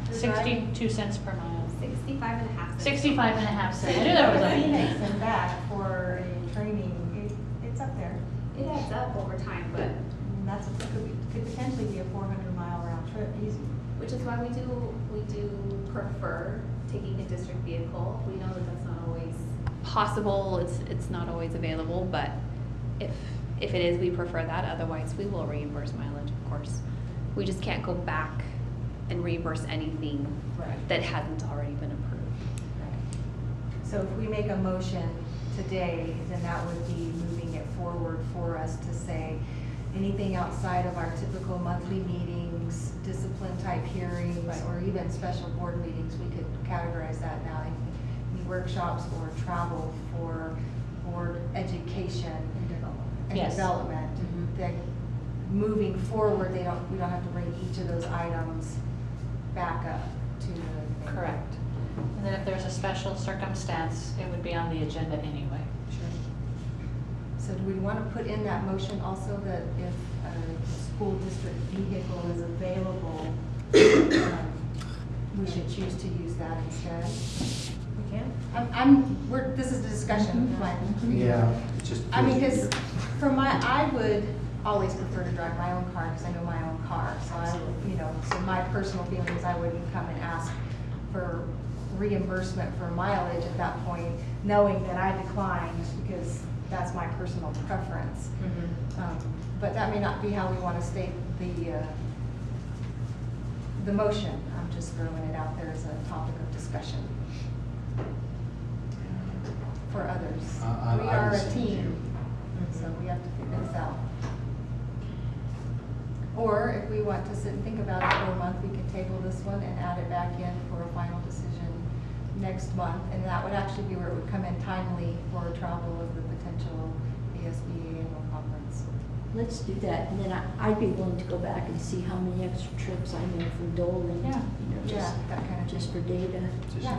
does that- 62 cents per mile. 65.5 cents. 65.5 cents. I knew that was Phoenix a. and back for a training, it's up there. It adds up over time, but, And that's, could potentially be a 400-mile round trip, easy. which is why we do prefer taking a district vehicle. We know that that's not always possible, it's not always available, but if it is, we prefer that. Otherwise, we will reimburse mileage, of course. We just can't go back and reimburse anything Right. that hasn't already been approved. So if we make a motion today, then that would be moving it forward for us to say, anything outside of our typical monthly meetings, discipline type hearings, or even special board meetings, we could categorize that now. Any workshops or travel for board education and Yes. development. That moving forward, we don't have to bring each of those items back up to the. Correct. And then if there's a special circumstance, it would be on the agenda anyway. So do we want to put in that motion also that if a school district vehicle is available, we should choose to use that instead? we can? This is a discussion. Yeah, it's just. I mean, because I would always prefer to drive my own car because I know my own car. So so my personal feeling is I wouldn't come and ask for reimbursement for mileage at that point, knowing that I declined because that's my personal preference. But that may not be how we want to state the motion. I'm just throwing it out there as a topic of discussion for others. I We are would a say team, so we have to figure this out. Or if we want to sit and think about it for a month, we can table this one and add it back in for a final decision next month. And that would actually be where it would come in timely for travel of the potential ASBA annual conference. Let's do that, and then I'd be willing to go back and see how many extra trips I know from Dolan. Yeah. Yeah, that kind of Just for data. Yeah.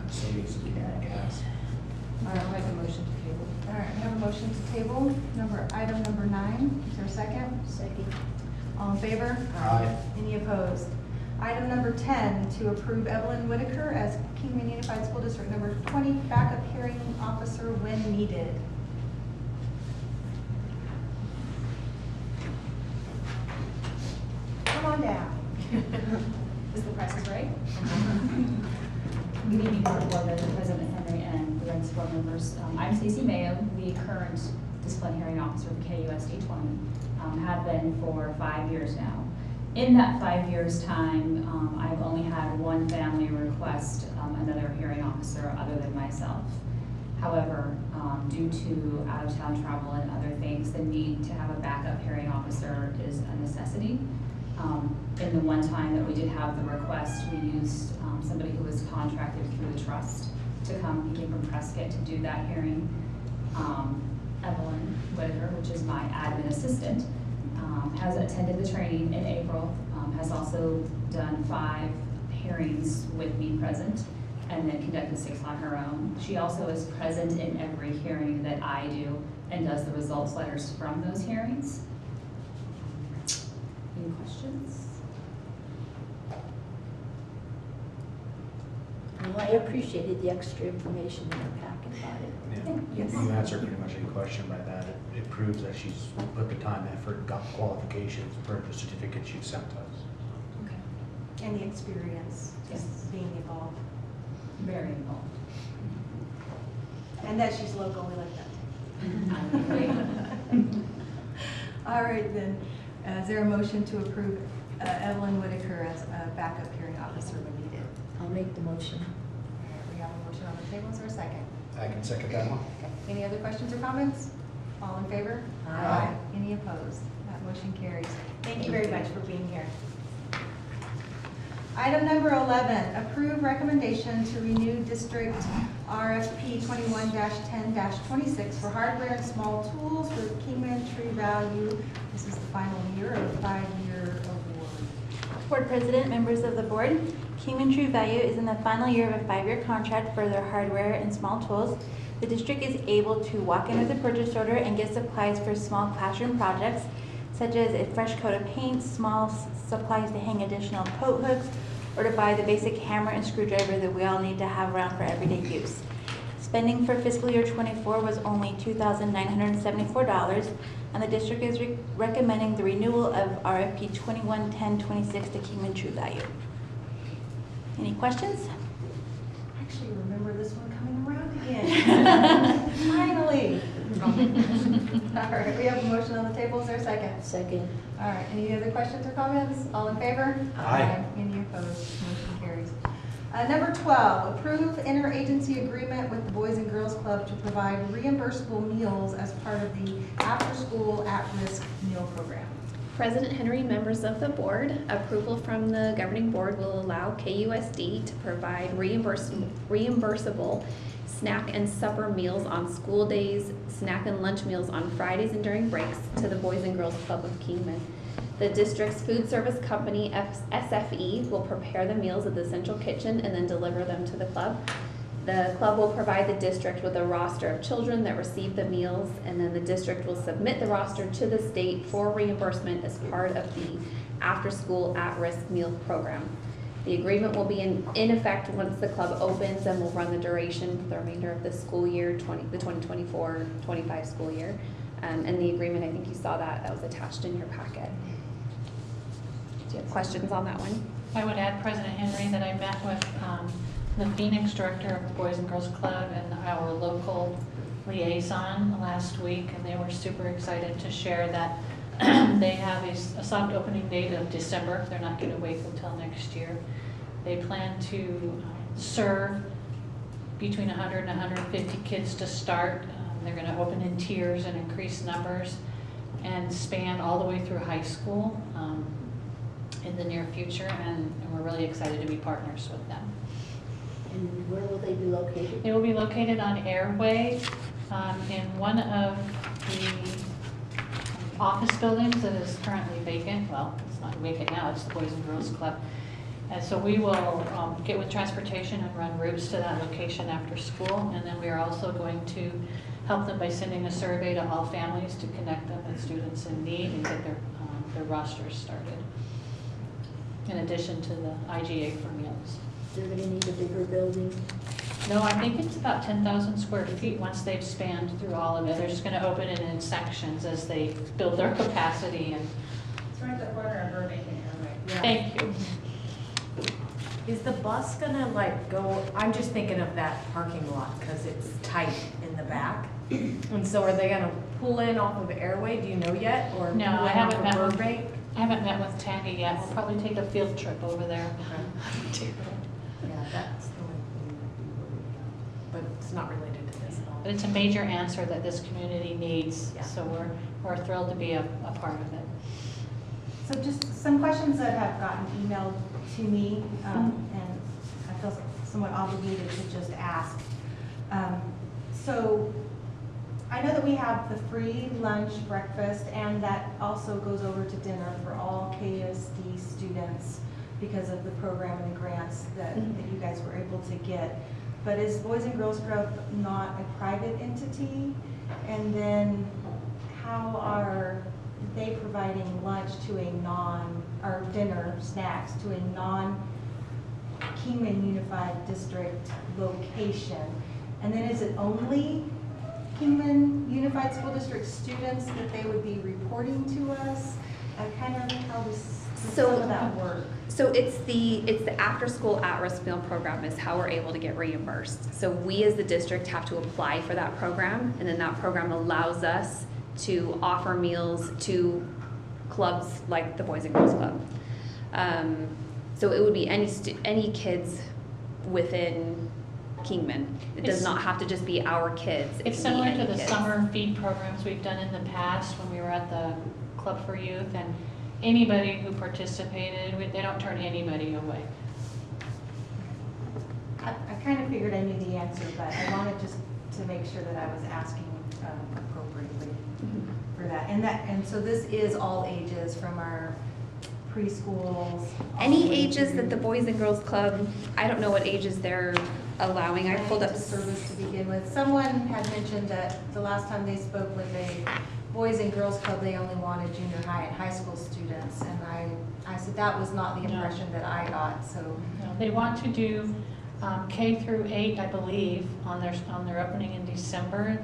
Savings in gas. All right, I'll make a motion to table. All right, we have a motion to table, item number 9. Is there a second? Second. All in favor? Aye. Any opposed? Item number 10, to approve Evelyn Whitaker as Kingman Unified School District number 20 backup hearing officer when needed. Come on down. Is the price is right? Good evening, Board President Henry and the rest board members. I'm Stacey Mayo, the current disciplinary officer of KUSD 20. Have been for 5 years now. In that 5 years' time, I've only had one family request another hearing officer other than myself. However, due to out-of-town travel and other things, the need to have a backup hearing officer is a necessity. In the one time that we did have the request, we used somebody who was contracted through the trust to come. He came from Prescott to do that hearing. Evelyn Whitaker, which is my admin assistant, has attended the training in April, has also done 5 hearings with me present, and then conducted 6 on her own. She also is present in every hearing that I do and does the results letters from those hearings. Any questions? Well, I appreciated the extra information in the packet about it. Yeah. You answered pretty much any question by that. It proves that she's put the time, effort, got qualifications per the certificate she sent us. Okay. And the experience, just Yes. being involved. Very involved. And that she's local, we like that. I agree. All right, then, is there a motion to approve Evelyn Whitaker as a backup hearing officer when needed? I'll make the motion. All right, we have a motion on the table, is there a second? I can second that one. Okay. Any other questions or comments? All in favor? Aye. Any opposed? That motion carries. Thank you very much for being here. Item number 11, approve recommendation to renew District RFP 21-10-26 for hardware and small tools with Kingman True Value. This is the final year of a 5-year award. Board President, members of the board, Kingman True Value is in the final year of a 5-year contract for their hardware and small tools. The district is able to walk in with a purchase order and get supplies for small classroom projects, such as a fresh coat of paint, small supplies to hang additional coat hooks, or to buy the basic hammer and screwdriver that we all need to have around for everyday use. Spending for fiscal year 24 was only $2,974, and the district is recommending the renewal of RFP 21-10-26 to Kingman True Value. Any questions? I actually remember this one coming around again. Finally. All right, we have a motion on the table. Is there a second? Second. All right, any other questions or comments? All in favor? Aye. Any opposed? Motion carries. Number 12, approve interagency agreement with the Boys and Girls Club to provide reimbursable meals as part of the after-school at-risk meal program. President Henry, members of the board, approval from the governing board will allow KUSD to provide reimbursable snack and supper meals on school days, snack and lunch meals on Fridays and during breaks to the Boys and Girls Club of Kingman. The district's food service company, SFE, will prepare the meals at the central kitchen and then deliver them to the club. The club will provide the district with a roster of children that receive the meals, and then the district will submit the roster to the state for reimbursement as part of the after-school at-risk meal program. The agreement will be in effect once the club opens and will run the duration for the remainder of the school year, the 2024-25 school year. And the agreement, I think you saw that was attached in your packet. Do you have questions on that one? I would add, President Henry, that I met with the Phoenix director of the Boys and Girls Club and our local liaison last week, and they were super excited to share that they have a soft opening date of December. They're not going to wait until next year. They plan to serve between 100 and 150 kids to start. They're going to open in tiers and increase numbers and span all the way through high school in the near future, and we're really excited to be partners with them. And where will they be located? They will be located on Airway in one of the office buildings that is currently vacant. Well, it's not vacant now, it's the Boys and Girls Club. And so we will get with transportation and run routes to that location after school. And then we are also going to help them by sending a survey to all families to connect them with students in need and get their their rosters started, in addition to the IGA for meals. They're gonna need a bigger building. No, I think it's about 10,000 square feet once they've spanned through all of it. They're just gonna open it in sections as they build their capacity and. It's right at the corner of Burbank and Airway. Thank you. Is the bus gonna like go, I'm just thinking of that parking lot because it's tight in the back. And so are they gonna pull in off of Airway, do you know yet? Or No, pull I in haven't off met of with, Burbank? I haven't met with Tammy yet. We'll probably take a field trip over there. Yeah, that's the only thing I'd be worried about. But it's not related to this at all. But it's a major answer that this community needs, Yeah. so we're thrilled to be a part of it. So just some questions that have gotten emailed to me, and I feel somewhat obligated to just ask. So I know that we have the free lunch, breakfast, and that also goes over to dinner for all KSD students because of the program and the grants that you guys were able to get. But is Boys and Girls Club not a private entity? And then how are they providing lunch to a or dinner, snacks, to a non-Kingman Unified District location? And then is it only Kingman Unified School District students that they would be reporting to us? Kind of how does some of that work? So it's the after school at-risk meal program is how we're able to get reimbursed. So we as the district have to apply for that program, and then that program allows us to offer meals to clubs like the Boys and Girls Club. So it would be any kids within Kingman. It does not have to just be our kids. It It's can be similar to any the kids. summer feed programs we've done in the past when we were at the Club for Youth, and anybody who participated, they don't turn anybody away. I kind of figured I knew the answer, but I wanted just to make sure that I was asking appropriately for that. And so this is all ages from our preschools. all Any the way ages that through the Boys and Girls Club, I don't know what ages they're allowing. I pulled up. to service to begin with. Someone had mentioned that the last time they spoke with a Boys and Girls Club, they only wanted junior high and high school students. And I said that was not the No. impression that I got, so. No, they want to do K through 8, I believe, on their opening in December.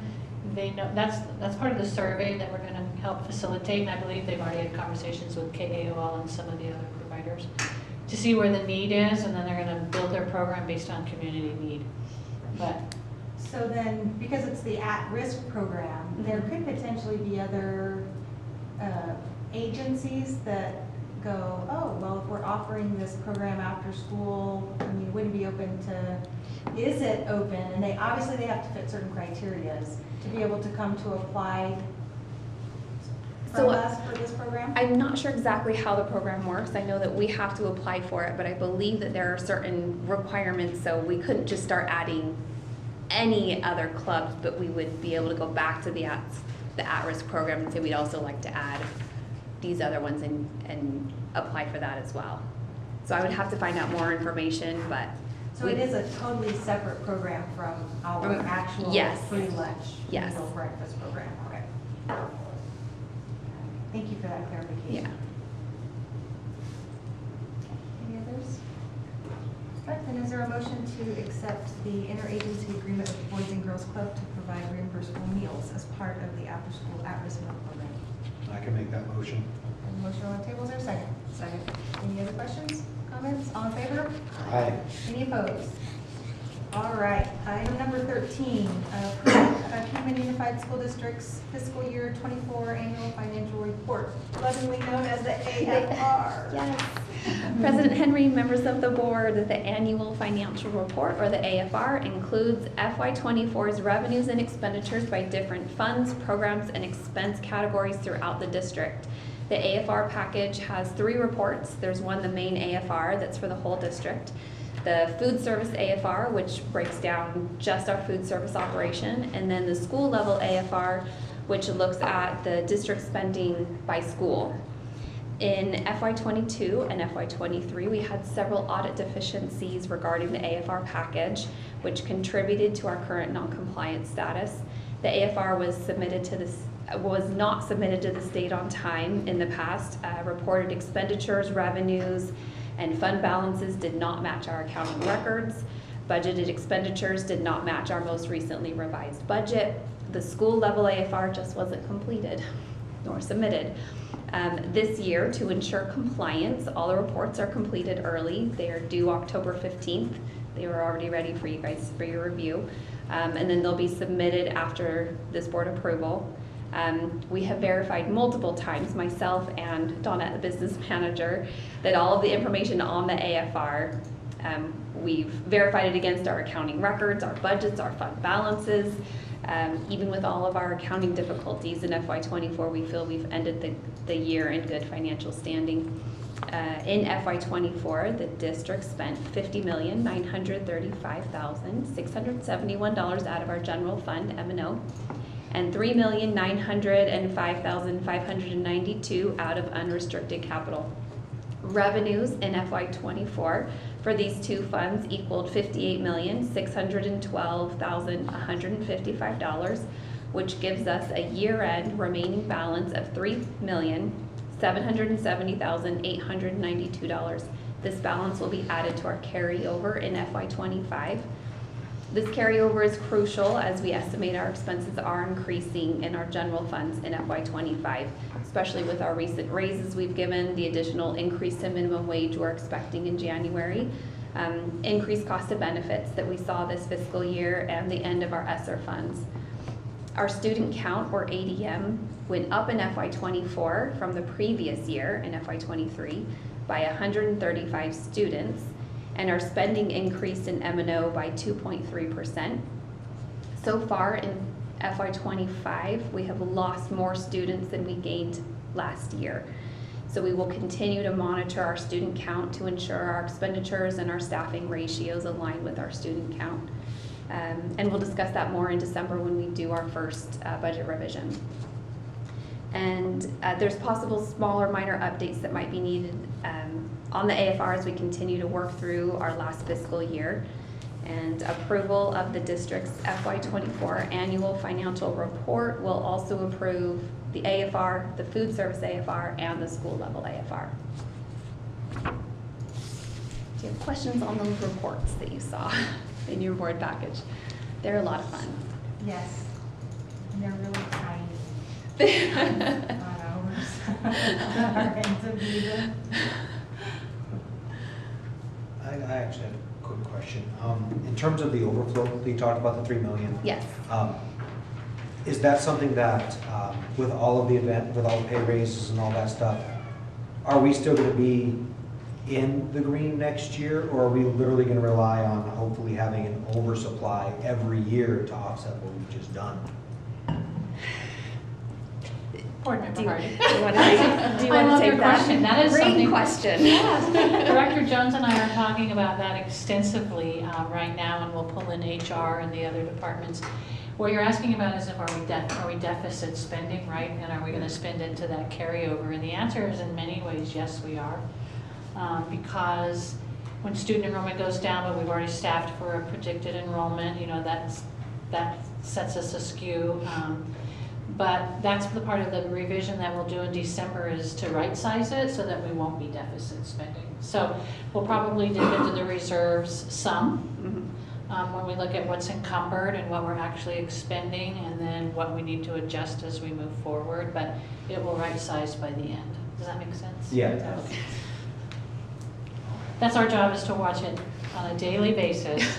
They know that's part of the survey that we're going to help facilitate, and I believe they've already had conversations with KAOL and some of the other providers to see where the need is, and then they're going to build their program based on community need. But So then, because it's the at-risk program, there could potentially be other agencies that go, oh, well, if we're offering this program after school, I mean, would it be open to, is it open? And they have to fit certain criterias to be able to come to apply from us for this program? I'm not sure exactly how the program works. I know that we have to apply for it, but I believe that there are certain requirements, so we couldn't just start adding any other clubs, but we would be able to go back to the at-risk program and say we'd also like to add these other ones and apply for that as well. So I would have to find out more information, but. So it is a totally separate program from our actual free lunch, meal, breakfast program, okay. Thank you for that clarification. Yeah. Any others? Right, then is there a motion to accept the interagency agreement with the Boys and Girls Club to provide reimbursable meals as part of the after-school at-risk meal program? I can make that motion. And the motion on the table, is there a second? Second. Any other questions, comments? All in favor? Aye. Any opposed? All right, item number 13, Kingman Unified School District's fiscal year 24 annual financial report, lovingly known as the AFR. Yes. President Henry, members of the board, the annual financial report, or the AFR, includes FY24's revenues and expenditures by different funds, programs, and expense categories throughout the district. The AFR package has 3 reports. There's one, the main AFR, that's for the whole district. The food service AFR, which breaks down just our food service operation, and then the school level AFR, which looks at the district spending by school. In FY22 and FY23, we had several audit deficiencies regarding the AFR package, which contributed to our current non-compliance status. The AFR was submitted to was not submitted to the state on time in the past. Reported expenditures, revenues, and fund balances did not match our accounting records. Budgeted expenditures did not match our most recently revised budget. The school level AFR just wasn't completed nor submitted. This year, to ensure compliance, all the reports are completed early. They are due October 15th. They were already ready for you guys for your review. And then they'll be submitted after this board approval. We have verified multiple times, myself and Donna, the business manager, that all of the information on the AFR, we've verified it against our accounting records, our budgets, our fund balances. Even with all of our accounting difficulties in FY24, we feel we've ended the year in good financial standing. In FY24, the district spent $50,935,671 out of our general fund, M&O, and $3,905,592 out of unrestricted capital. Revenues in FY24 for these two funds equaled $58,612,155, which gives us a year-end remaining balance of $3,770,892. This balance will be added to our carryover in FY25. This carryover is crucial as we estimate our expenses are increasing in our general funds in FY25, especially with our recent raises we've given, the additional increase in minimum wage we're expecting in January, increased cost of benefits that we saw this fiscal year, and the end of our ESSER funds. Our student count, or ADM, went up in FY24 from the previous year in FY23 by 135 students, and our spending increased in M&O by 2.3%. So far in FY25, we have lost more students than we gained last year. So we will continue to monitor our student count to ensure our expenditures and our staffing ratios align with our student count. And we'll discuss that more in December when we do our first budget revision. And there's possible smaller minor updates that might be needed on the AFR as we continue to work through our last fiscal year. And approval of the district's FY24 annual financial report will also approve the AFR, the food service AFR, and the school level AFR. Do you have questions on those reports that you saw in your board package? They're a lot of fun. Yes, and they're really tiny. On ours. Our ends of Visa. I actually have a quick question. In terms of the overflow that you talked about, the $3 million. Yes. Is that something that, with all of the with all the pay raises and all that stuff, are we still going to be in the green next year, or are we literally going to rely on hopefully having an oversupply every year to offset what we've just done? Board Member Hardy. Do you want to take that? Question. That is Great something. question. Yes. Director Jones and I are talking about that extensively right now, and we'll pull in HR and the other departments. What you're asking about is if are we deficit spending, right? And are we going to spend into that carryover? And the answer is in many ways, yes, we are. Because when student enrollment goes down, but we've already staffed for a predicted enrollment, you know, that sets us askew. But that's the part of the revision that we'll do in December is to right size it so that we won't be deficit spending. So we'll probably dip into the reserves some when we look at what's encumbered and what we're actually expending, and then what we need to adjust as we move forward. But it will right size by the end. Does that make sense? Yeah, it does. That's our job, is to watch it on a daily basis.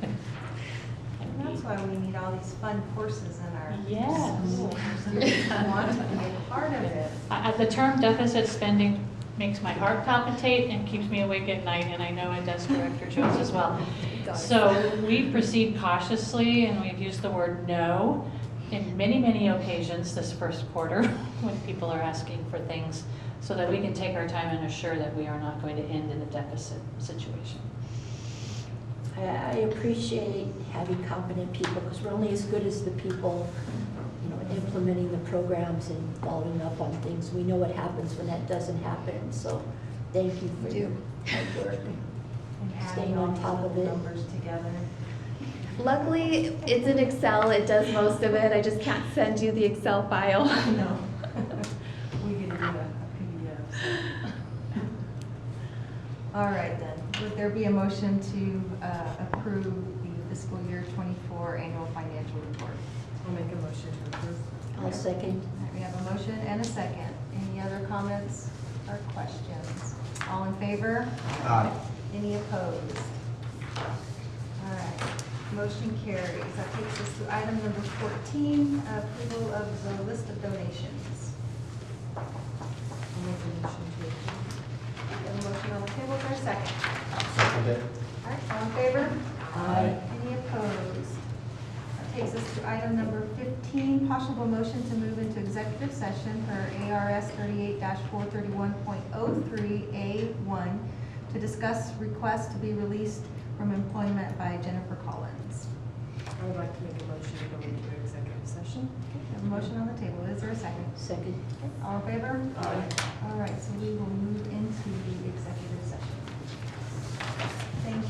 And that's why we need all these fun courses in our Yes. schools. Students want to be a part of it. The term deficit spending makes my heart palpitate and keeps me awake at night, and I know it does Director Jones as well. So we proceed cautiously, and we've used the word no in many, many occasions this first quarter when people are asking for things, so that we can take our time and assure that we are not going to end in a deficit situation. I appreciate having competent people, because we're only as good as the people, you know, implementing the programs and following up on things. We know what happens when that doesn't happen, so thank you for your hard work. And Staying adding all on these top of little it. numbers together. Luckily, it's in Excel, it does most of it, I just can't send you the Excel file. No. We could do a PDF. so. All right then, would there be a motion to approve the fiscal year 24 annual financial report? I'll make a motion to approve. I'll second. All right, we have a motion and a second. Any other comments or questions? All in favor? Aye. Any opposed? All right, motion carries. That takes us to item number 14, approval of the list of donations. I'll make a motion to approve. We have a motion on the table for a second. Second it. All right, all in favor? Aye. Any opposed? That takes us to item number 15, possible motion to move into executive session per ARS 38-431.03A1 to discuss request to be released from employment by Jennifer Collins. I would like to make a motion to go into executive session. We have a motion on the table. Is there a second? Second. All in favor? Aye. All right, so we will move into the executive session. Thank you.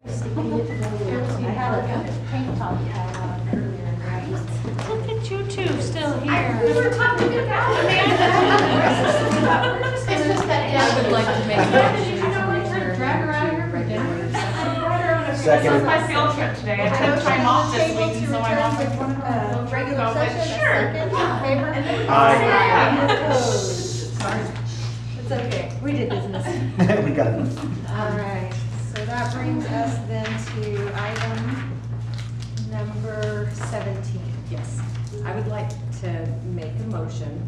You had a tank top you had on earlier, right? Look at you two still here. We were talking about I would like to make a motion to Drag her out of here for dinner. Second. My field trip today. I took time off this week, and so I'm off with one of them. Regular session, Sure. second, all in favor? Aye. Any opposed? Sorry. It's okay, we did business. We got it. All right, so that brings us then to item number 17. Yes, I would like to make a motion,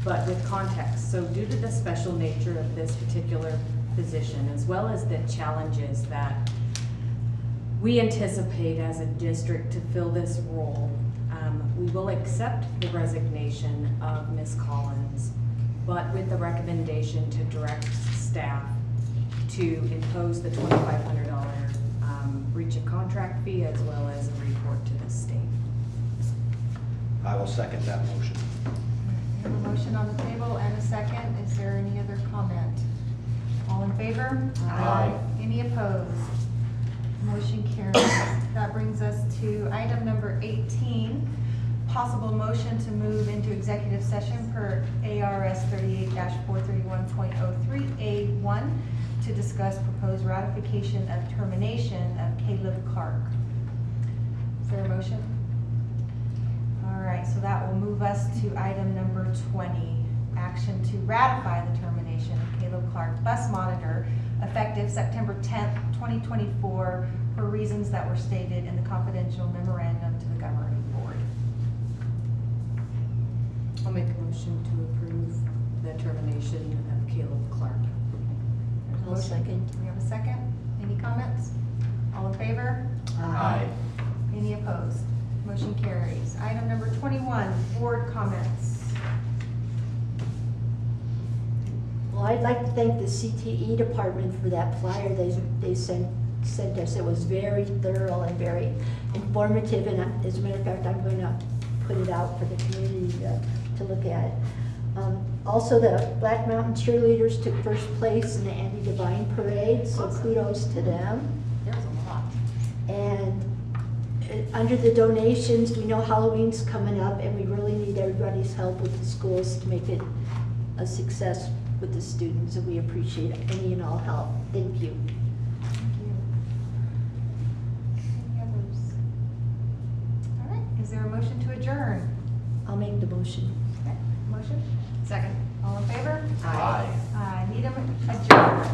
but with context. So due to the special nature of this particular position, as well as the challenges that we anticipate as a district to fill this role, we will accept the resignation of Ms. Collins, but with the recommendation to direct staff to impose the $2,500 breach of contract fee as well as a report to the state. I will second that motion. We have a motion on the table and a second. Is there any other comment? All in favor? Aye. Any opposed? Motion carries. That brings us to item number 18, possible motion to move into executive session per ARS 38-431.03A1 to discuss proposed ratification of termination of Caleb Clark. Is there a motion? All right, so that will move us to item number 20, action to ratify the termination of Caleb Clark, bus monitor, effective September 10th, 2024, for reasons that were stated in the confidential memorandum to the governing board. I'll make a motion to approve the termination of Caleb Clark. There's a motion. Do we have a second? Any comments? All in favor? Aye. Any opposed? Motion carries. Item number 21, board comments. Well, I'd like to thank the CTE department for that flyer they sent us. It was very thorough and very informative, and as a matter of fact, I'm going to put it out for the community to look at. Also, the Black Mountain cheerleaders took first place in the Andy Devine Parade, so kudos to them. There was a lot. And under the donations, we know Halloween's coming up, and we really need everybody's help with the schools to make it a success with the students, and we appreciate any and all help. Thank you. Thank you. Any others? All right, is there a motion to adjourn? I'll make the motion. Okay, motion? Second. All in favor? Aye. Aye, need a adjourn.